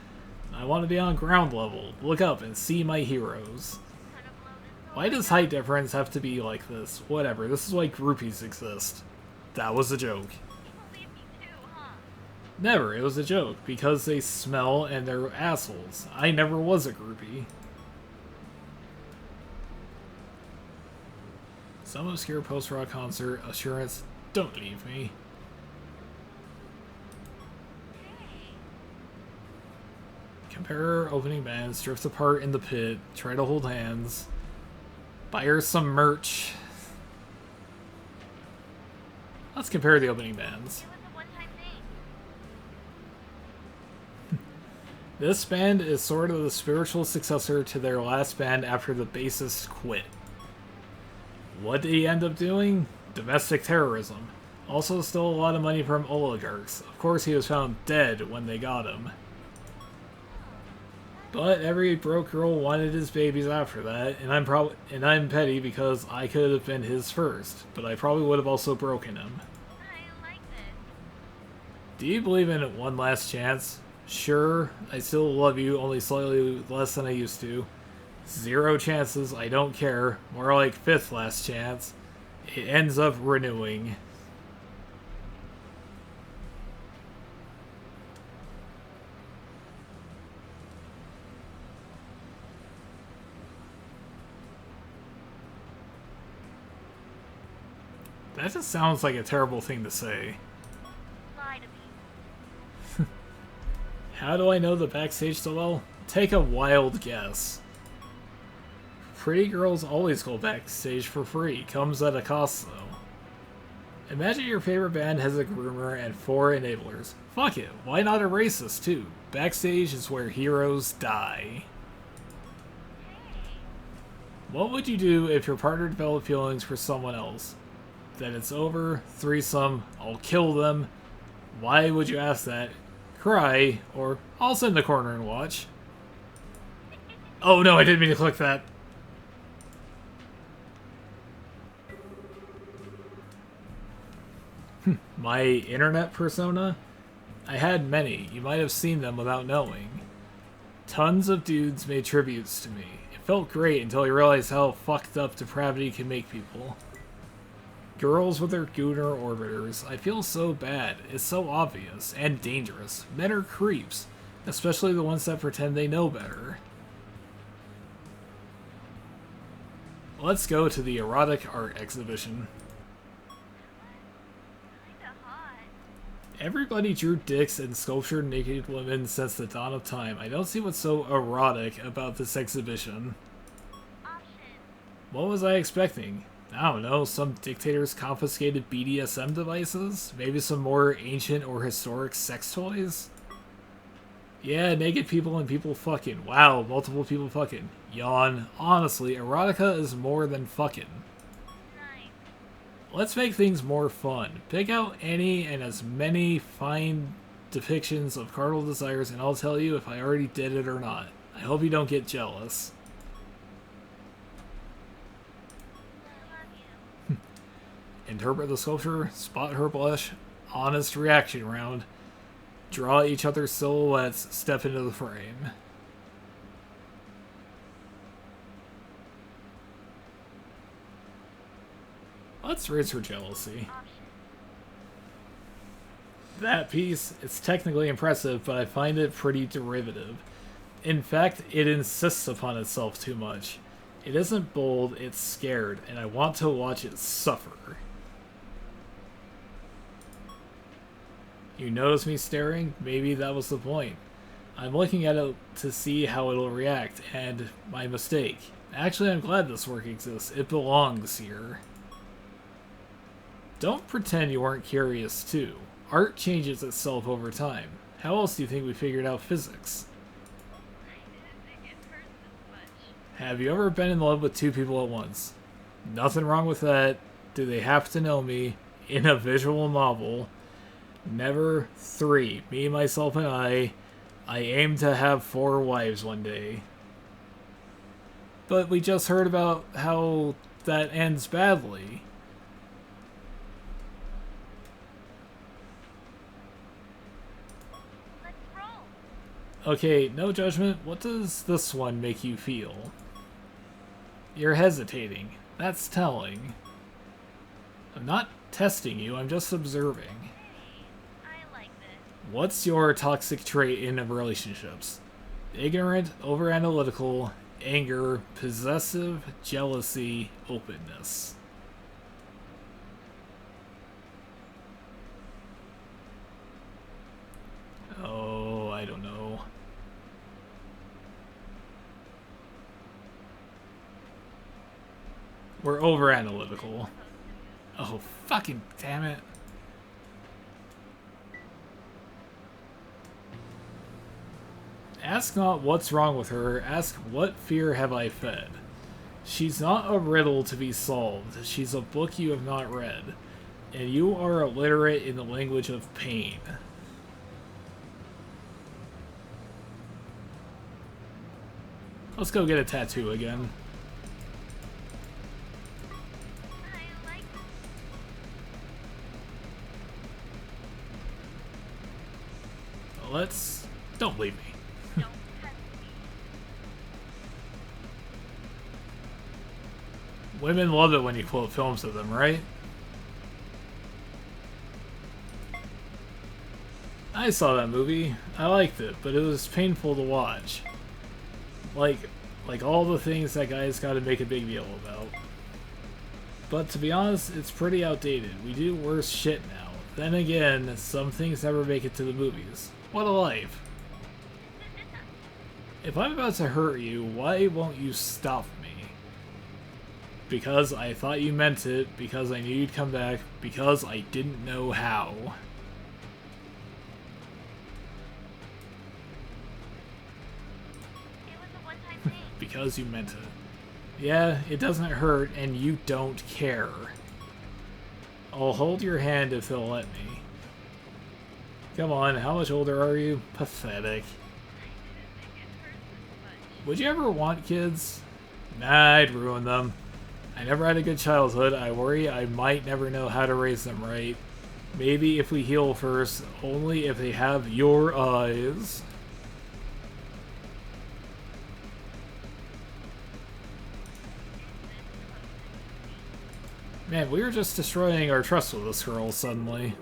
I want to be on ground level, look up and see my heroes. kind of blow this Why does height difference have to be like this? Whatever, this is why groupies exist. That was a joke. People leave me too, huh? Never, it was a joke, because they smell and they're assholes. I never was a groupie. Some obscure post-rock concert, assurance, don't leave me. Hey. Compare opening bands, drift apart in the pit, try to hold hands. Buy her some merch. Let's compare the opening bands. It was a one-time thing. This band is sort of the spiritual successor to their last band after the bassist quit. What did he end up doing? Domestic terrorism. Also stole a lot of money from oligarchs. Of course, he was found dead when they got him. But every broke girl wanted his babies after that, and I'm petty because I could have been his first, but I probably would have also broken him. I like this. Do you believe in one last chance? Sure, I still love you, only slightly less than I used to. 0 chances, I don't care. More like 5th last chance. It ends up renewing. That just sounds like a terrible thing to say. Lie to me. How do I know the backstage so well? Take a wild guess. Pretty girls always go backstage for free. Comes at a cost, though. Imagine your favorite band has a groomer and 4 enablers. Fuck it, why not erase this too? Backstage is where heroes die. What would you do if your partner developed feelings for someone else? Then it's over, threesome, I'll kill them. Why would you ask that? Cry, or I'll sit in the corner and watch. Oh no, I didn't mean to click that. My internet persona? I had many. You might have seen them without knowing. Tons of dudes made tributes to me. It felt great until I realized how fucked up depravity can make people. Girls with their gooner orbiters. I feel so bad. It's so obvious and dangerous. Men are creeps, especially the ones that pretend they know better. Let's go to the erotic art exhibition. Kinda hot. Everybody drew dicks and sculptured naked women since the dawn of time. I don't see what's so erotic about this exhibition. Option. What was I expecting? I don't know, some dictators confiscated BDSM devices? Maybe some more ancient or historic sex toys? Yeah, naked people and people fucking. Wow, multiple people fucking. Yawn. Honestly, erotica is more than fucking. Nice. Let's make things more fun. Pick out any and as many fine depictions of carnal desires and I'll tell you if I already did it or not. I hope you don't get jealous. I love you. Interpret the sculpture, spot her blush, honest reaction round. Draw each other's silhouettes, step into the frame. Let's raise her jealousy. Option. That piece, it's technically impressive, but I find it pretty derivative. In fact, it insists upon itself too much. It isn't bold, it's scared, and I want to watch it suffer. You notice me staring? Maybe that was the point. I'm looking at it to see how it'll react, and my mistake. Actually, I'm glad this work exists. It belongs here. Don't pretend you weren't curious, too. Art changes itself over time. How else do you think we figured out physics? I didn't think it hurt this much. Have you ever been in love with 2 people at once? Nothing wrong with that. Do they have to know me? In a visual novel. Never. 3. Me, myself, and I. I aim to have 4 wives one day. But we just heard about how that ends badly. Let's roll. Okay, no judgment. What does this one make you feel? You're hesitating. That's telling. I'm not testing you, I'm just observing. I like this. What's your toxic trait in relationships? Ignorant, overanalytical, anger, possessive, jealousy, openness. Oh, I don't know. We're overanalytical. Oh, fucking damn it. Ask not what's wrong with her, ask what fear have I fed. She's not a riddle to be solved. She's a book you have not read. And you are illiterate in the language of pain. Let's go get a tattoo again. I like Let's... Don't leave me. don't touch me. Women love it when you quote films of them, right? I saw that movie. I liked it, but it was painful to watch. Like all the things that guys gotta make a big deal about. But to be honest, it's pretty outdated. We do worse shit now. Then again, some things never make it to the movies. What a life. If I'm about to hurt you, why won't you stop me? Because I thought you meant it, because I knew you'd come back, because I didn't know how. It was a one-time thing. Because you meant it. Yeah, it doesn't hurt, and you don't care. I'll hold your hand if they'll let me. Come on, how much older are you? Pathetic. Would you ever want kids? Nah, I'd ruin them. I never had a good childhood. I worry I might never know how to raise them right. Maybe if we heal first, only if they have your eyes. Man, we were just destroying our trust with this girl suddenly.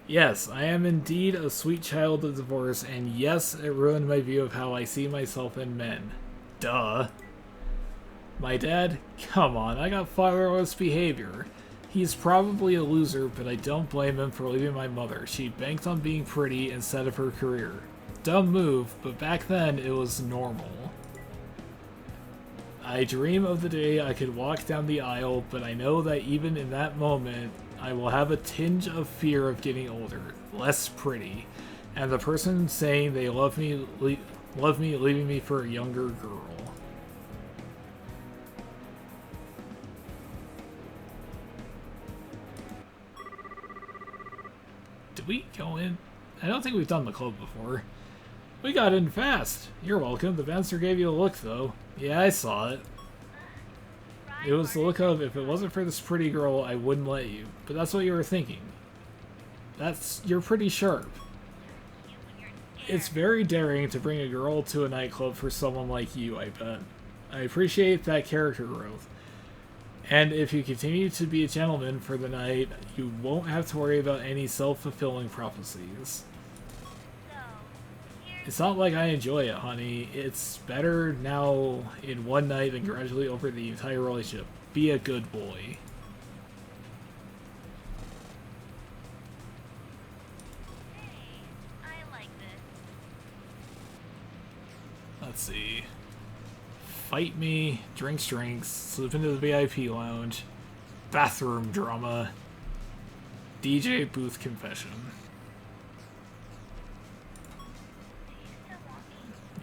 Yes, I am indeed a sweet child of divorce, and yes, it ruined my view of how I see myself in men. Duh. My dad? Come on, I got fatherless behavior. He's probably a loser, but I don't blame him for leaving my mother. She banked on being pretty instead of her career. Dumb move, but back then it was normal. I dream of the day I could walk down the aisle, but I know that even in that moment, I will have a tinge of fear of getting older, less pretty, and the person saying they love me leaving me for a younger girl. Did we go in? I don't think we've done the club before. We got in fast. You're welcome. The bouncer gave you a look, though. Yeah, I saw it. It was the look of, if it wasn't for this pretty girl, I wouldn't let you. But that's what you were thinking. You're pretty sharp. It's very daring to bring a girl to a nightclub for someone like you, I bet. I appreciate that character growth. And if you continue to be a gentleman for the night, you won't have to worry about any self-fulfilling prophecies. It's not like I enjoy it, honey. It's better now in one night than gradually over the entire relationship. Be a good boy. Hey, I like this. Let's see. Fight me, drinks, slip into the VIP lounge, bathroom drama, DJ booth confession.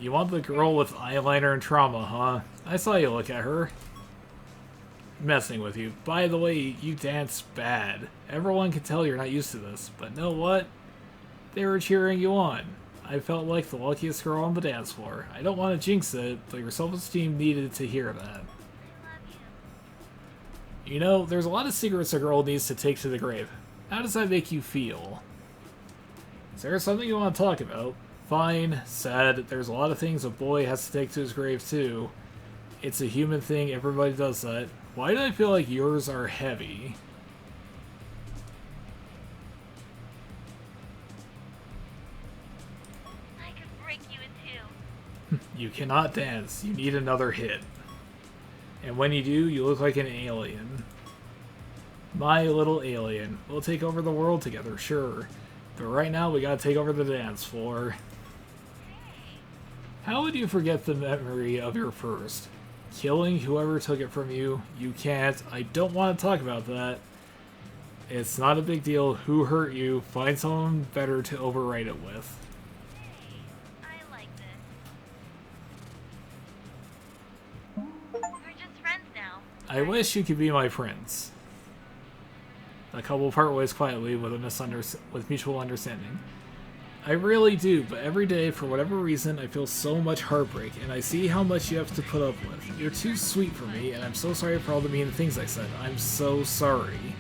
You want the girl with eyeliner and trauma, huh? I saw you look at her. Messing with you. By the way, you dance bad. Everyone can tell you're not used to this, but know what? They were cheering you on. I felt like the luckiest girl on the dance floor. I don't want to jinx it, but your self-esteem needed to hear that. I love you. You know, there's a lot of secrets a girl needs to take to the grave. How does that make you feel? Is there something you want to talk about? Fine, sad. There's a lot of things a boy has to take to his grave, too. It's a human thing, everybody does that. Why do I feel like yours are heavy? I could break you in two. You cannot dance. You need another hit. And when you do, you look like an alien. My little alien. We'll take over the world together, sure. But right now, we gotta take over the dance floor. How would you forget the memory of your first? Killing whoever took it from you? You can't. I don't want to talk about that. It's not a big deal. Who hurt you? Find someone better to overwrite it with. Hey, I like this. I wish you could be my prince. The couple part ways quietly with with mutual understanding. I really do, but every day, for whatever reason, I feel so much heartbreak, and I see how much you have to put up with. You're too sweet for me, and I'm so sorry for all the mean things I said. I'm so sorry.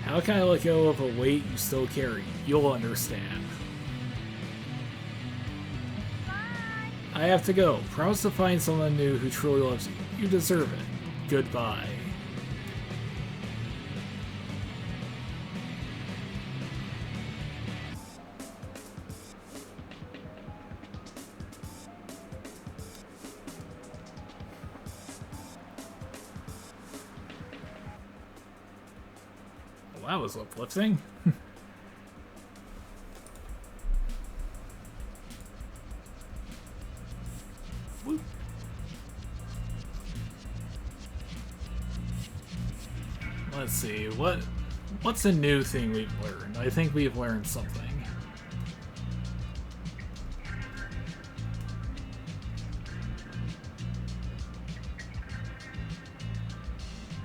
How can I let go of a weight you still carry? You'll understand. I have to go. Promise to find someone new who truly loves you. You deserve it. Goodbye. Well, that was uplifting. Let's see, what's a new thing we've learned? I think we've learned something.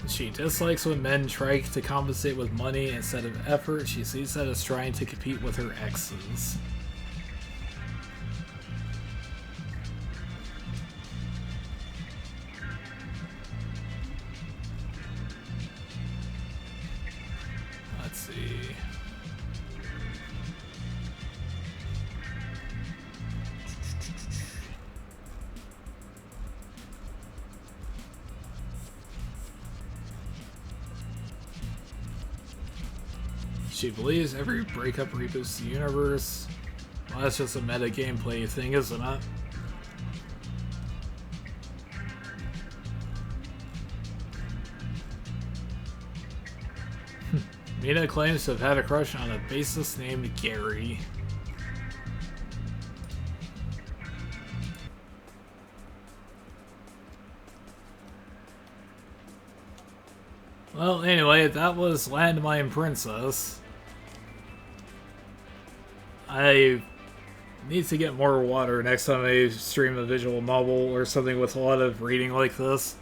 She dislikes when men try to compensate with money instead of effort. She sees that as trying to compete with her exes. Let's see. She believes every breakup reboots the universe. Well, that's just a meta gameplay thing, isn't it? Mina claims to have had a crush on a bassist named Gary. Well, anyway, that was Landmine Princess. I need to get more water next time I stream a visual novel or something with a lot of reading like this.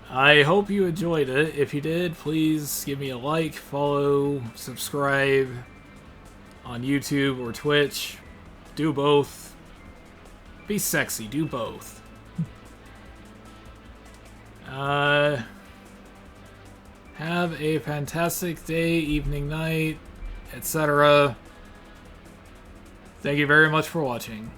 I hope you enjoyed it. If you did, please give me a like, follow, subscribe on YouTube or Twitch. Do both. Be sexy, do both. Have a fantastic day, evening, night, etc. Thank you very much for watching.